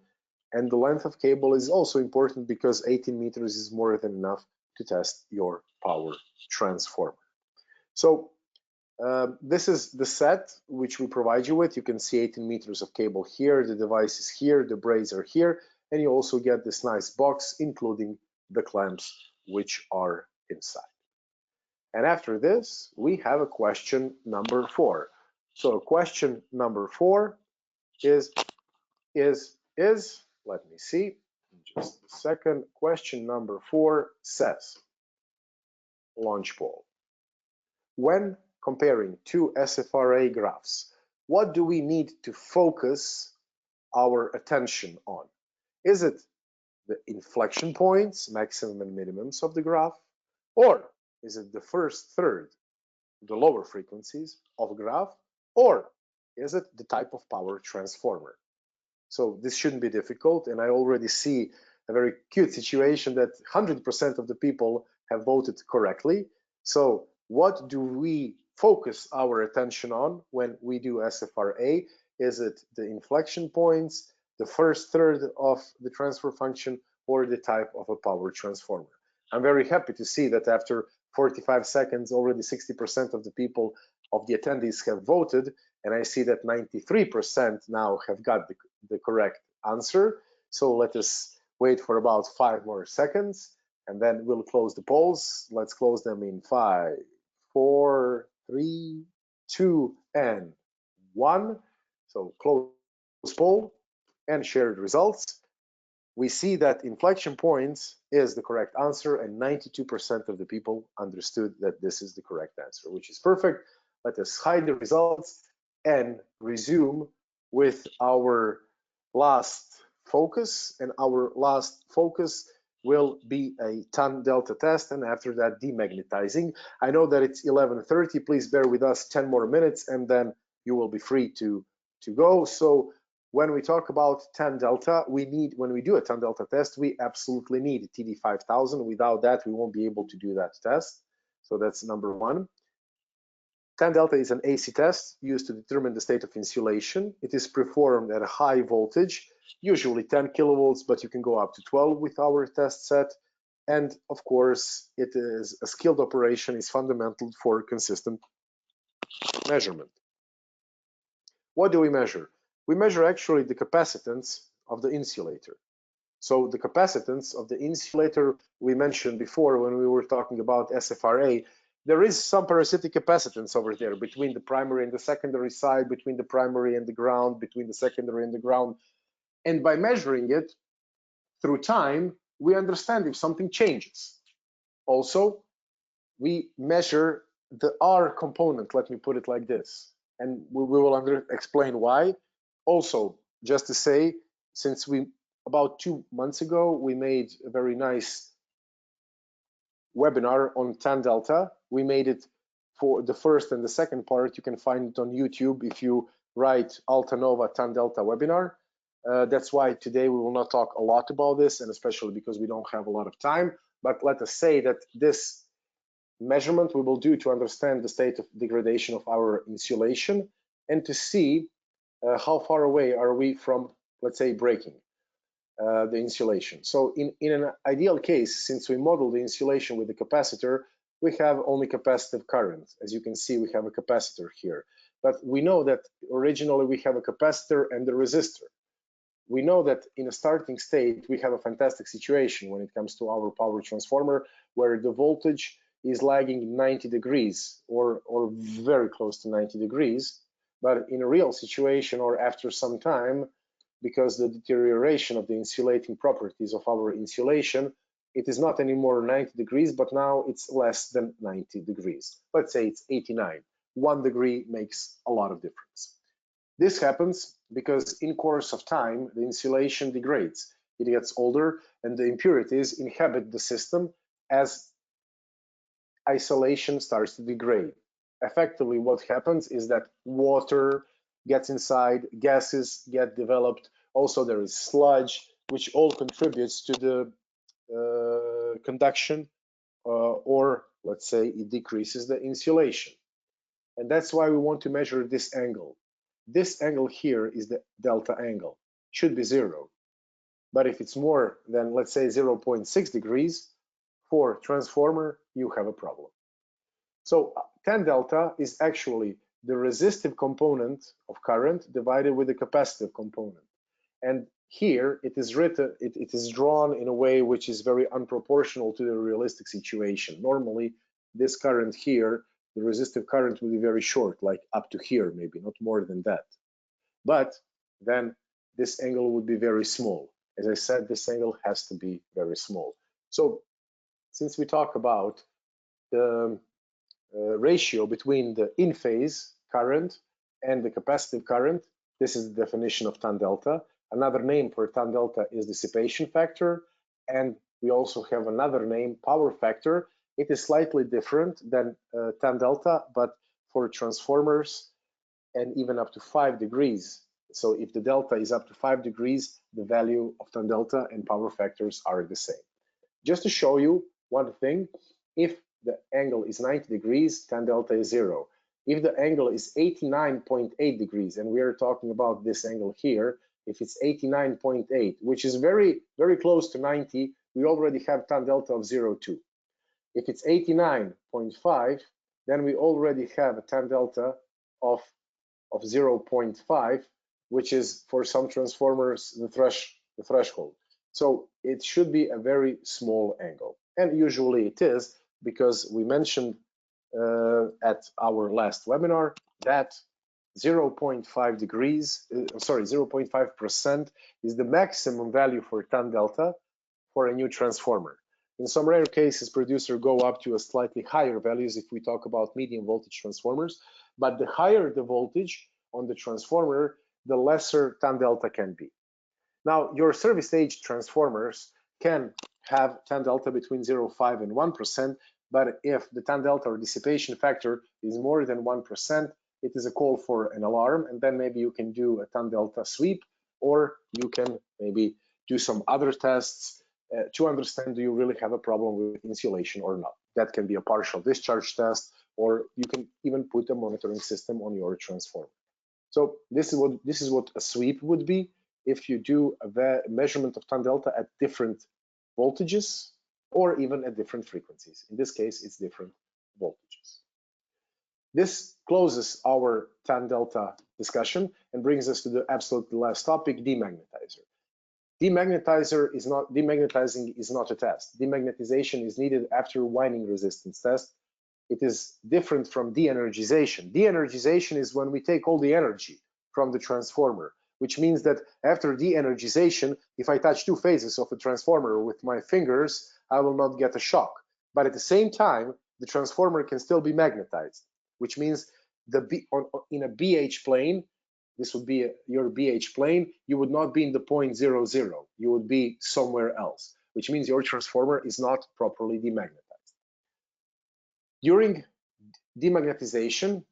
And the length of cable is also important because 18 meters is more than enough to test your power transformer. So this is the set which we provide you with. You can see 18 meters of cable here, the device is here, the braids are here, and you also get this nice box including the clamps which are inside. And after this, we have a question number 4. So question number 4 is let me see, just a second. Question number 4 says, launch poll. When comparing two SFRA graphs, what do we need to focus our attention on? Is it the inflection points, maximum and minimums of the graph, or is it the first third, the lower frequencies of a graph, or is it the type of power transformer? So this shouldn't be difficult, and I already see a very cute situation that 100% of the people have voted correctly. So what do we focus our attention on when we do SFRA? Is it the inflection points, the first third of the transfer function, or the type of a power transformer? I'm very happy to see that after 45 seconds, already 60% of the people, of the attendees have voted, and I see that 93% now have got the correct answer. So let us wait for about 5 more seconds, and then we'll close the polls. Let's close them in 5, 4, 3, 2, and 1. So close poll and share the results. We see that inflection points is the correct answer, and 92% of the people understood that this is the correct answer, which is perfect. Let us hide the results and resume with our last focus, and our last focus will be a tan delta test, and after that demagnetizing. I know that it's 11:30. Please bear with us 10 more minutes, and then you will be free to go. So when we talk about tan delta, when we do a tan delta test, we absolutely need TD5000. Without that, we won't be able to do that test. So that's number 1. Tan delta is an AC test used to determine the state of insulation. It is performed at a high voltage, usually 10 kilovolts, but you can go up to 12 with our test set. And of course, it is a skilled operation, is fundamental for consistent measurement. What do we measure? We measure actually the capacitance of the insulator. So the capacitance of the insulator we mentioned before when we were talking about SFRA, there is some parasitic capacitance over there between the primary and the secondary side, between the primary and the ground, between the secondary and the ground. And by measuring it through time, we understand if something changes. Also, we measure the R component, let me put it like this, and we will explain why. Also, just to say, since about 2 months ago, we made a very nice webinar on tan delta. We made it for the first and the second part. You can find it on YouTube if you write Altanova tan delta webinar. That's why today we will not talk a lot about this, and especially because we don't have a lot of time. But let us say that this measurement we will do to understand the state of degradation of our insulation and to see how far away are we from, let's say, breaking the insulation. So in an ideal case, since we model the insulation with the capacitor, we have only capacitive current. As you can see, we have a capacitor here. But we know that originally we have a capacitor and a resistor. We know that in a starting state, we have a fantastic situation when it comes to our power transformer, where the voltage is lagging 90 degrees or very close to 90 degrees. But in a real situation or after some time, because the deterioration of the insulating properties of our insulation, it is not anymore 90 degrees, but now it's less than 90 degrees. Let's say it's 89. 1 degree makes a lot of difference. This happens because in course of time, the insulation degrades. It gets older and the impurities inhabit the system as isolation starts to degrade. Effectively, what happens is that water gets inside, gases get developed. Also, there is sludge, which all contributes to the conduction, or let's say it decreases the insulation. And that's why we want to measure this angle. This angle here is the delta angle. It should be 0. But if it's more than, let's say, 0.6 degrees, for transformer, you have a problem. So tan delta is actually the resistive component of current divided with the capacitive component. And here it is written, it is drawn in a way which is very unproportional to the realistic situation. Normally, this current here, the resistive current will be very short, like up to here, maybe not more than that. But then this angle would be very small. As I said, this angle has to be very small. So since we talk about the ratio between the in-phase current and the capacitive current, this is the definition of tan delta. Another name for tan delta is dissipation factor, and we also have another name, power factor. It is slightly different than tan delta, but for transformers and even up to 5 degrees. So if the delta is up to 5 degrees, the value of tan delta and power factors are the same. Just to show you one thing, if the angle is 90 degrees, tan delta is 0. If the angle is 89.8 degrees, and we are talking about this angle here, if it's 89.8, which is very, very close to 90, we already have tan delta of 0.2. If it's 89.5, then we already have a tan delta of 0.5, which is for some transformers the threshold. So it should be a very small angle, and usually it is, because we mentioned at our last webinar that 0.5 degrees, 0.5% is the maximum value for tan delta for a new transformer. In some rare cases, producers go up to a slightly higher values if we talk about medium voltage transformers, but the higher the voltage on the transformer, the lesser tan delta can be. Now, your service stage transformers can have tan delta between 0.5 and 1%, but if the tan delta or dissipation factor is more than 1%, it is a call for an alarm, and then maybe you can do a tan delta sweep, or you can maybe do some other tests to understand, do you really have a problem with insulation or not. That can be a partial discharge test, or you can even put a monitoring system on your transformer. So this is what a sweep would be if you do a measurement of tan delta at different voltages or even at different frequencies. In this case, it's different voltages. This closes our tan delta discussion and brings us to the absolutely last topic, demagnetizer. Demagnetizing is not a test. Demagnetization is needed after winding resistance test. It is different from de-energization. De-energization is when we take all the energy from the transformer, which means that after de-energization, if I touch two phases of a transformer with my fingers, I will not get a shock. But at the same time, the transformer can still be magnetized, which means in a BH plane, this would be your BH plane, you would not be in the point 0, 0. You would be somewhere else, which means your transformer is not properly demagnetized. During demagnetization,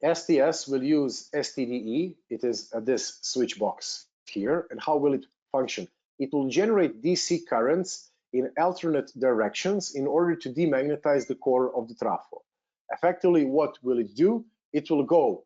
STS will use STDE. It is this switch box here. And how will it function? It will generate DC currents in alternate directions in order to demagnetize the core of the trafo. Effectively, what will it do? It will go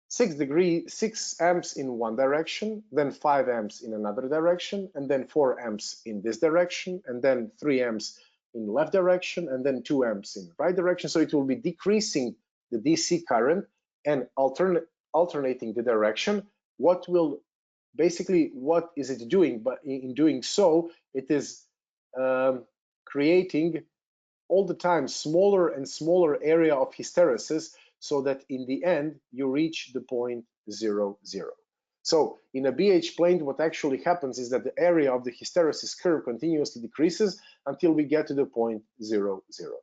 6 amps in one direction, then 5 amps in another direction, and then 4 amps in this direction, and then 3 amps in left direction, and then 2 amps in right direction. So it will be decreasing the DC current and alternating the direction. What is it doing? But in doing so, it is creating all the time smaller and smaller area of hysteresis, so that in the end you reach the point 0, 0. So in a BH plane, what actually happens is that the area of the hysteresis curve continuously decreases until we get to the point 0, 0.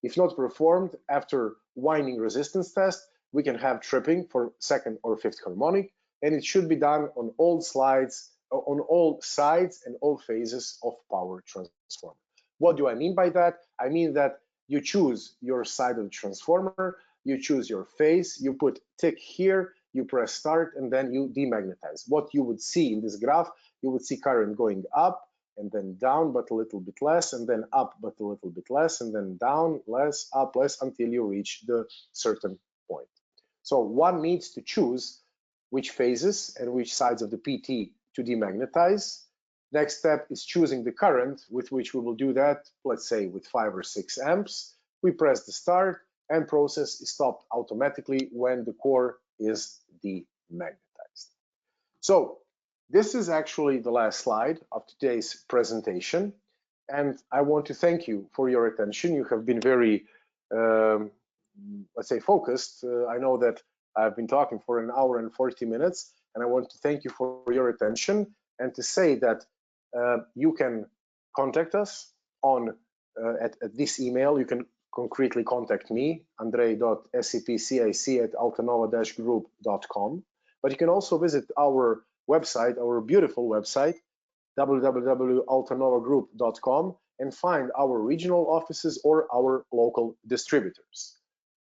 If not performed after winding resistance test, we can have tripping for second or fifth harmonic, and it should be done on all sides and all phases of power transformer. What do I mean by that? I mean that you choose your side of the transformer, you choose your phase, you put tick here, you press start, and then you demagnetize. What you would see in this graph, you would see current going up and then down, but a little bit less, and then up, but a little bit less, and then down, less, up, less, until you reach the certain point. So one needs to choose which phases and which sides of the PT to demagnetize. Next step is choosing the current with which we will do that, let's say with 5 or 6 amps. We press the start, and process is stopped automatically when the core is demagnetized. So this is actually the last slide of today's presentation, and I want to thank you for your attention. You have been very, let's say, focused. I know that I've been talking for 1 hour and 40 minutes, and I want to thank you for your attention and to say that you can contact us on at this email. You can concretely contact me, andrei.scpcic@altanova-group.com. But you can also visit our website, our beautiful website, www.altanovagroup.com, and find our regional offices or our local distributors.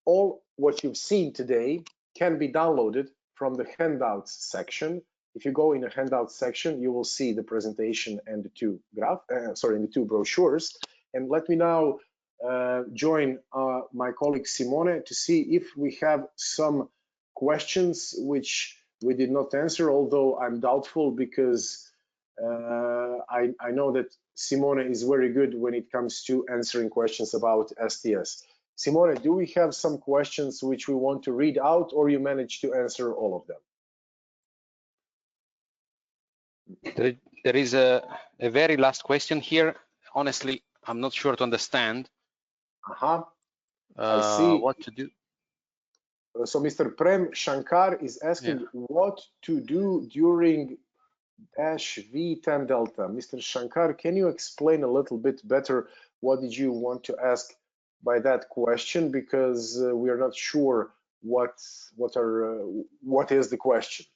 All what you've seen today can be downloaded from the handouts section. If you go in the handouts section, you will see the presentation and the two brochures. And let me now join my colleague Simone to see if we have some questions which we did not answer, although I'm doubtful, because I know that Simone is very good when it comes to answering questions about STS. Simone, do we have some questions which we want to read out, or you managed to answer all of them? There is a very last question here. Honestly, I'm not sure to understand. I see. What to do. So Mr. Prem Shankar is asking what to do during -V tan delta. Mr. Shankar, can you explain a little bit better what did you want to ask by that question, because we are not sure what is the question.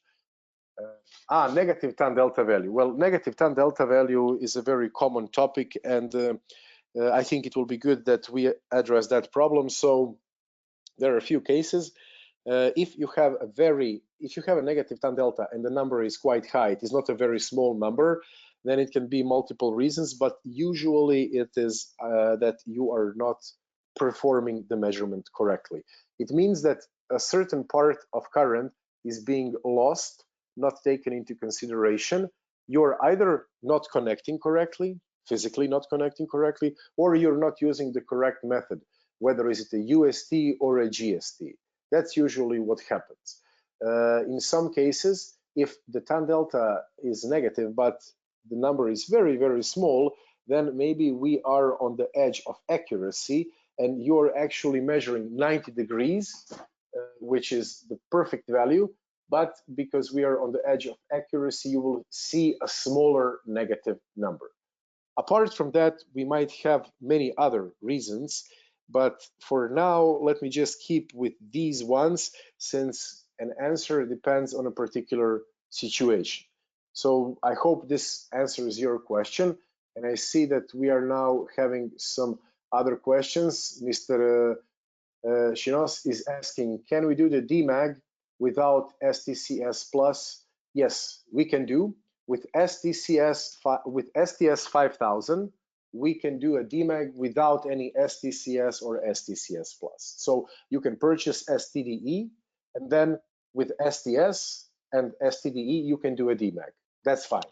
Negative tan delta value. Well, negative tan delta value is a very common topic, and I think it will be good that we address that problem. So there are a few cases. If you have a negative tan delta and the number is quite high, it is not a very small number, then it can be multiple reasons, but usually it is that you are not performing the measurement correctly. It means that a certain part of current is being lost, not taken into consideration. You're either not connecting correctly, physically not connecting correctly, or you're not using the correct method, whether is it a UST or a GST. That's usually what happens. In some cases, if the tan delta is negative, but the number is very, very small, then maybe we are on the edge of accuracy and you're actually measuring 90 degrees, which is the perfect value. But because we are on the edge of accuracy, you will see a smaller negative number. Apart from that, we might have many other reasons, but for now, let me just keep with these ones, since an answer depends on a particular situation. So I hope this answers your question, and I see that we are now having some other questions. Mr. Shinos is asking, can we do the DMAG without STCS plus? Yes, we can do. With STS 5000, we can do a DMAG without any STCS or STCS plus. So you can purchase STDE, and then with STS and STDE, you can do a DMAG. That's fine.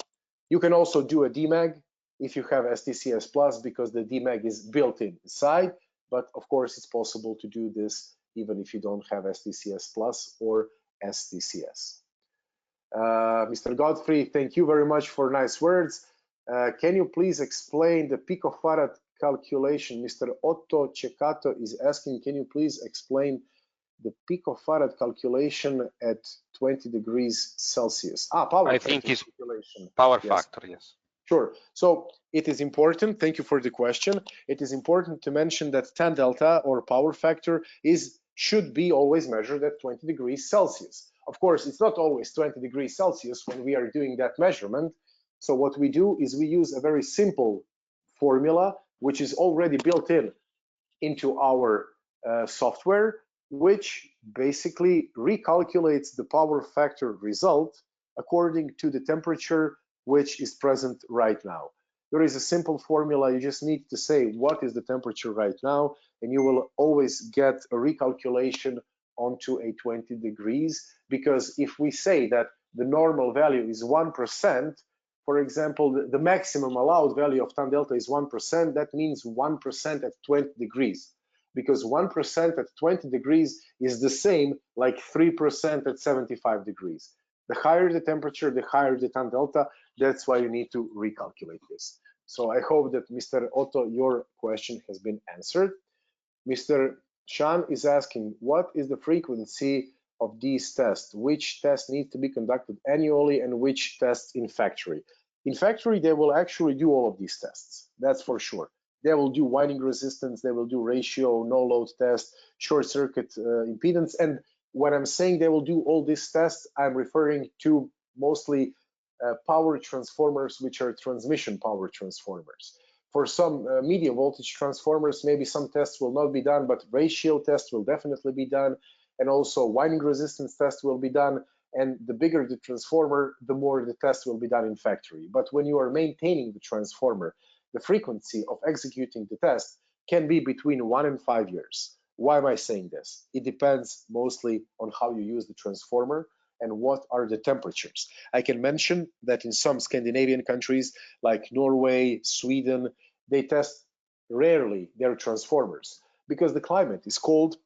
You can also do a DMAG if you have STCS plus, because the DMAG is built inside. But of course, it's possible to do this even if you don't have STCS plus or STCS. Mr. Godfrey, thank you very much for nice words. Can you please explain the picofarad calculation? Mr. Otto Ceccato is asking, can you please explain the picofarad calculation at 20 degrees Celsius? Power I factor think it's calculation. Power factor, yes. Sure. So it is important, thank you for the question. It is important to mention that tan delta or power factor should be always measured at 20 degrees Celsius. Of course, it's not always 20 degrees Celsius when we are doing that measurement. So what we do is we use a very simple formula, which is already built into our software, which basically recalculates the power factor result according to the temperature which is present right now. There is a simple formula. You just need to say what is the temperature right now, and you will always get a recalculation onto a 20 degrees. Because if we say that the normal value is 1%, for example, the maximum allowed value of tan delta is 1%, that means 1% at 20 degrees. Because 1% at 20 degrees is the same like 3% at 75 degrees. The higher the temperature, the higher the tan delta. That's why you need to recalculate this. So I hope that Mr. Otto, your question has been answered. Mr. Shan is asking, what is the frequency of these tests? Which tests need to be conducted annually and which tests in factory? In factory, they will actually do all of these tests. That's for sure. They will do winding resistance, they will do ratio, no load test, short circuit impedance. And when I'm saying they will do all these tests, I'm referring to mostly power transformers, which are transmission power transformers. For some medium voltage transformers, maybe some tests will not be done, but ratio tests will definitely be done. And also winding resistance test will be done. And the bigger the transformer, the more the test will be done in factory. But when you are maintaining the transformer, the frequency of executing the test can be between 1 and 5 years. Why am I saying this? It depends mostly on how you use the transformer and what are the temperatures. I can mention that in some Scandinavian countries like Norway, Sweden, they test rarely their transformers because the climate is cold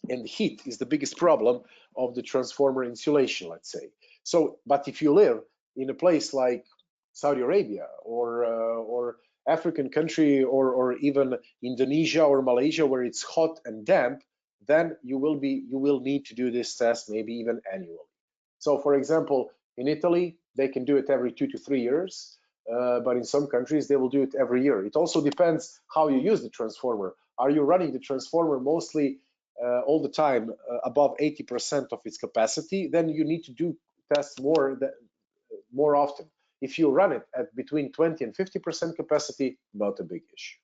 and the heat is the biggest problem of the transformer insulation, let's say. So, but if you live in a place like Saudi Arabia or African country or even Indonesia or Malaysia where it's hot and damp, then you will need to do this test maybe even annually. So for example, in Italy, they can do it every 2 to 3 years, but in some countries they will do it every year. It also depends how you use the transformer. Are you running the transformer mostly all the time above 80% of its capacity? Then you need to do tests more often. If you run it at between 20 and 50% capacity, not a big issue.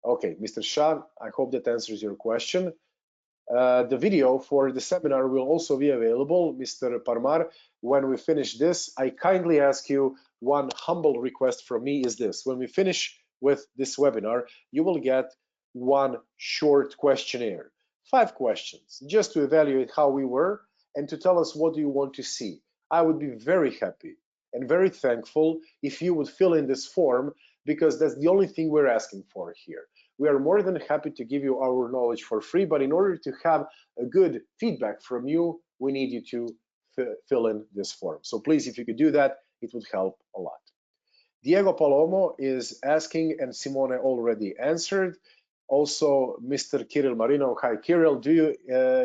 Okay, Mr. Shah, I hope that answers your question. The video for the seminar will also be available, Mr. Parmar. When we finish this, I kindly ask you, one humble request from me is this. When we finish with this webinar, you will get one short questionnaire. 5 questions, just to evaluate how we were and to tell us what do you want to see. I would be very happy and very thankful if you would fill in this form, because that's the only thing we're asking for here. We are more than happy to give you our knowledge for free, but in order to have a good feedback from you, we need you to fill in this form. So please, if you could do that, it would help a lot. Diego Palomo is asking, and Simone already answered. Also, Mr. Kirill Marino. Hi, Kirill. Do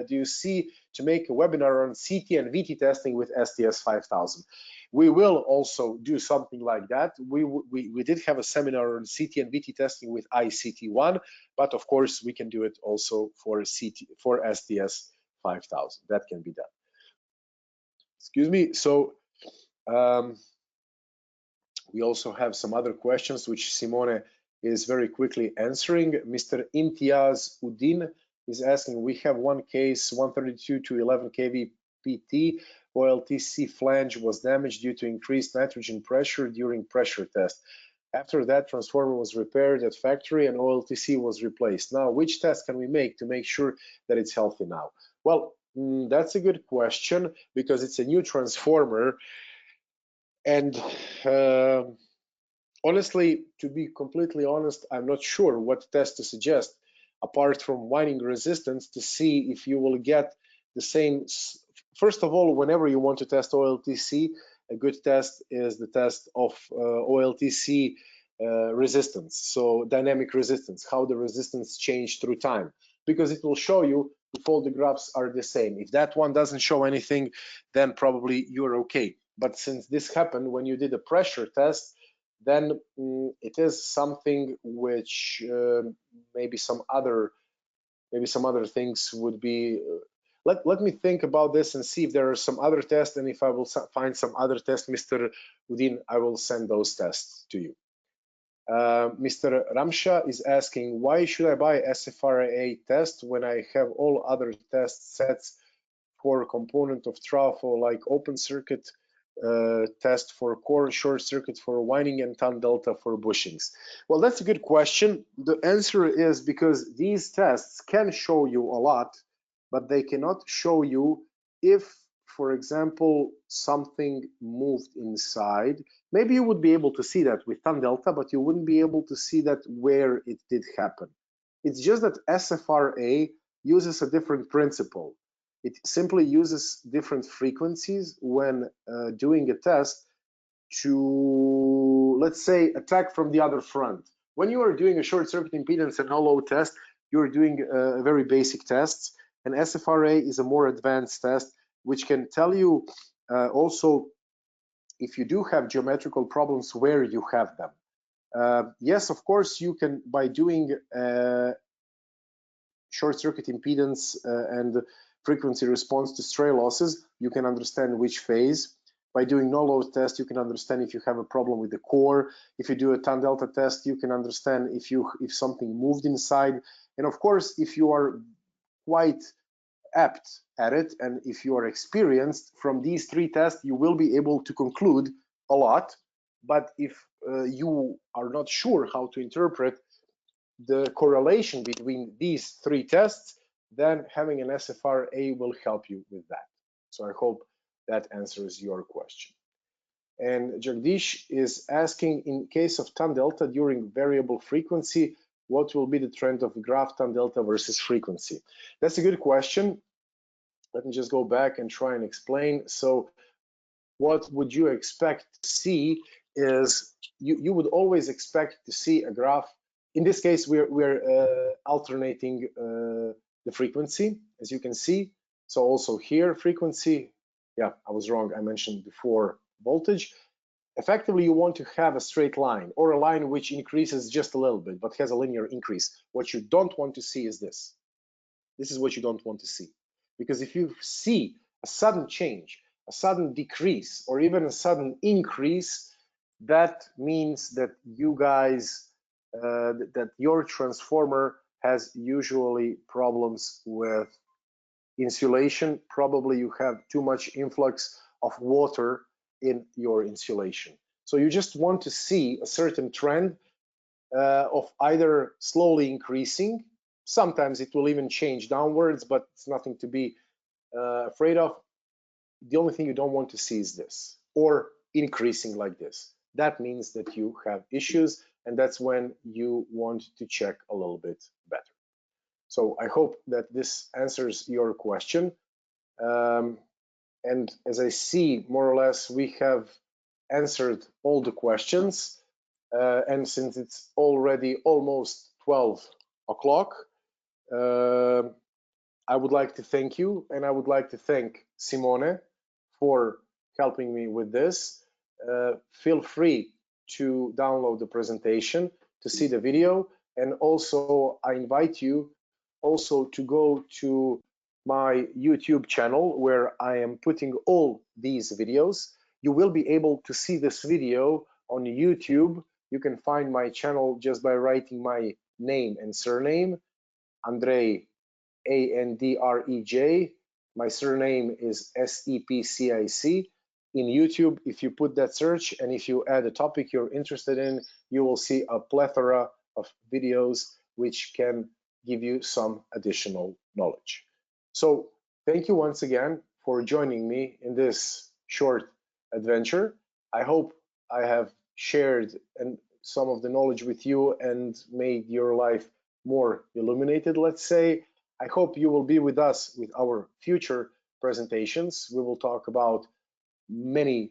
you see to make a webinar on CT and VT testing with STS 5000? We will also do something like that. We did have a seminar on CT and VT testing with ICT1, but of course we can do it also for STS 5000. That can be done. Excuse me. So we also have some other questions which Simone is very quickly answering. Mr. Imtiaz Udin is asking, we have one case, 132 to 11 kV PT, OLTC flange was damaged due to increased nitrogen pressure during pressure test. After that, transformer was repaired at factory and OLTC was replaced. Now, which test can we make to make sure that it's healthy now? Well, that's a good question, because it's a new transformer. And honestly, to be completely honest, I'm not sure what test to suggest, apart from winding resistance, to see if you will get the same. First of all, whenever you want to test OLTC, a good test is the test of OLTC resistance, so dynamic resistance, how the resistance changed through time, because it will show you if all the graphs are the same. If that one doesn't show anything, then probably you're okay. But since this happened when you did a pressure test, then it is something which maybe some other things would be. Let me think about this and see if there are some other tests, and if I will find some other tests, Mr. Udin, I will send those tests to you. Mr. Ramsha is asking, why should I buy SFRA test when I have all other test sets for component of trafo, like open circuit test for core, short circuit for winding, and tan delta for bushings? Well, that's a good question. The answer is because these tests can show you a lot, but they cannot show you if, for example, something moved inside. Maybe you would be able to see that with tan delta, but you wouldn't be able to see that where it did happen. It's just that SFRA uses a different principle. It simply uses different frequencies when doing a test to, let's say, attack from the other front. When you are doing a short circuit impedance and no-load test, you're doing very basic tests, and SFRA is a more advanced test, which can tell you also if you do have geometrical problems, where you have them. Yes, of course, you can, by doing short circuit impedance and frequency response to stray losses, you can understand which phase. By doing no load test, you can understand if you have a problem with the core. If you do a tan delta test, you can understand if something moved inside. And of course, if you are quite apt at it, and if you are experienced, from these 3 tests, you will be able to conclude a lot. But if you are not sure how to interpret the correlation between these 3 tests, then having an SFRA will help you with that. So I hope that answers your question. And Jagdish is asking, in case of tan delta during variable frequency, what will be the trend of graph tan delta versus frequency? That's a good question. Let me just go back and try and explain. So what would you expect to see is you would always expect to see a graph. In this case, we're alternating the frequency, as you can see. So also here, frequency, yeah, I was wrong. I mentioned before voltage. Effectively, you want to have a straight line, or a line which increases just a little bit, but has a linear increase. What you don't want to see is this. This is what you don't want to see. Because if you see a sudden change, a sudden decrease, or even a sudden increase, that means that you guys, that your transformer has usually problems with insulation. Probably you have too much influx of water in your insulation. So you just want to see a certain trend. of either slowly increasing, sometimes it will even change downwards, but it's nothing to be afraid of. The only thing you don't want to see is this, or increasing like this. That means that you have issues, and that's when you want to check a little bit better. So I hope that this answers your question. And as I see, more or less, we have answered all the questions. And since it's already almost 12 o'clock, I would like to thank you, and I would like to thank Simone for helping me with this. Feel free to download the presentation, to see the video, and also I invite you also to go to my YouTube channel where I am putting all these videos. You will be able to see this video on YouTube. You can find my channel just by writing my name and surname, Andrej, Andrej. My surname is Sepcic. In YouTube, if you put that search and if you add a topic you're interested in, you will see a plethora of videos which can give you some additional knowledge. So thank you once again for joining me in this short adventure. I hope I have shared some of the knowledge with you and made your life more illuminated, let's say. I hope you will be with us with our future presentations. We will talk about many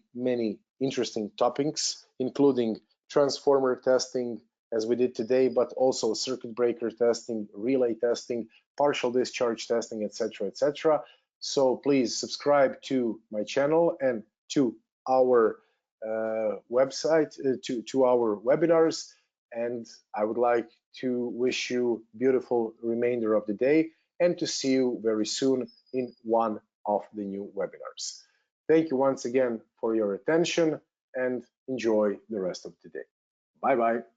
interesting topics, including transformer testing, as we did today, but also circuit breaker testing, relay testing, partial discharge testing, etc., etc. So please subscribe to my channel and to our website, to our webinars. And I would like to wish you a beautiful remainder of the day and to see you very soon in one of the new webinars. Thank you once again for your attention and enjoy the rest of the day. Bye-bye.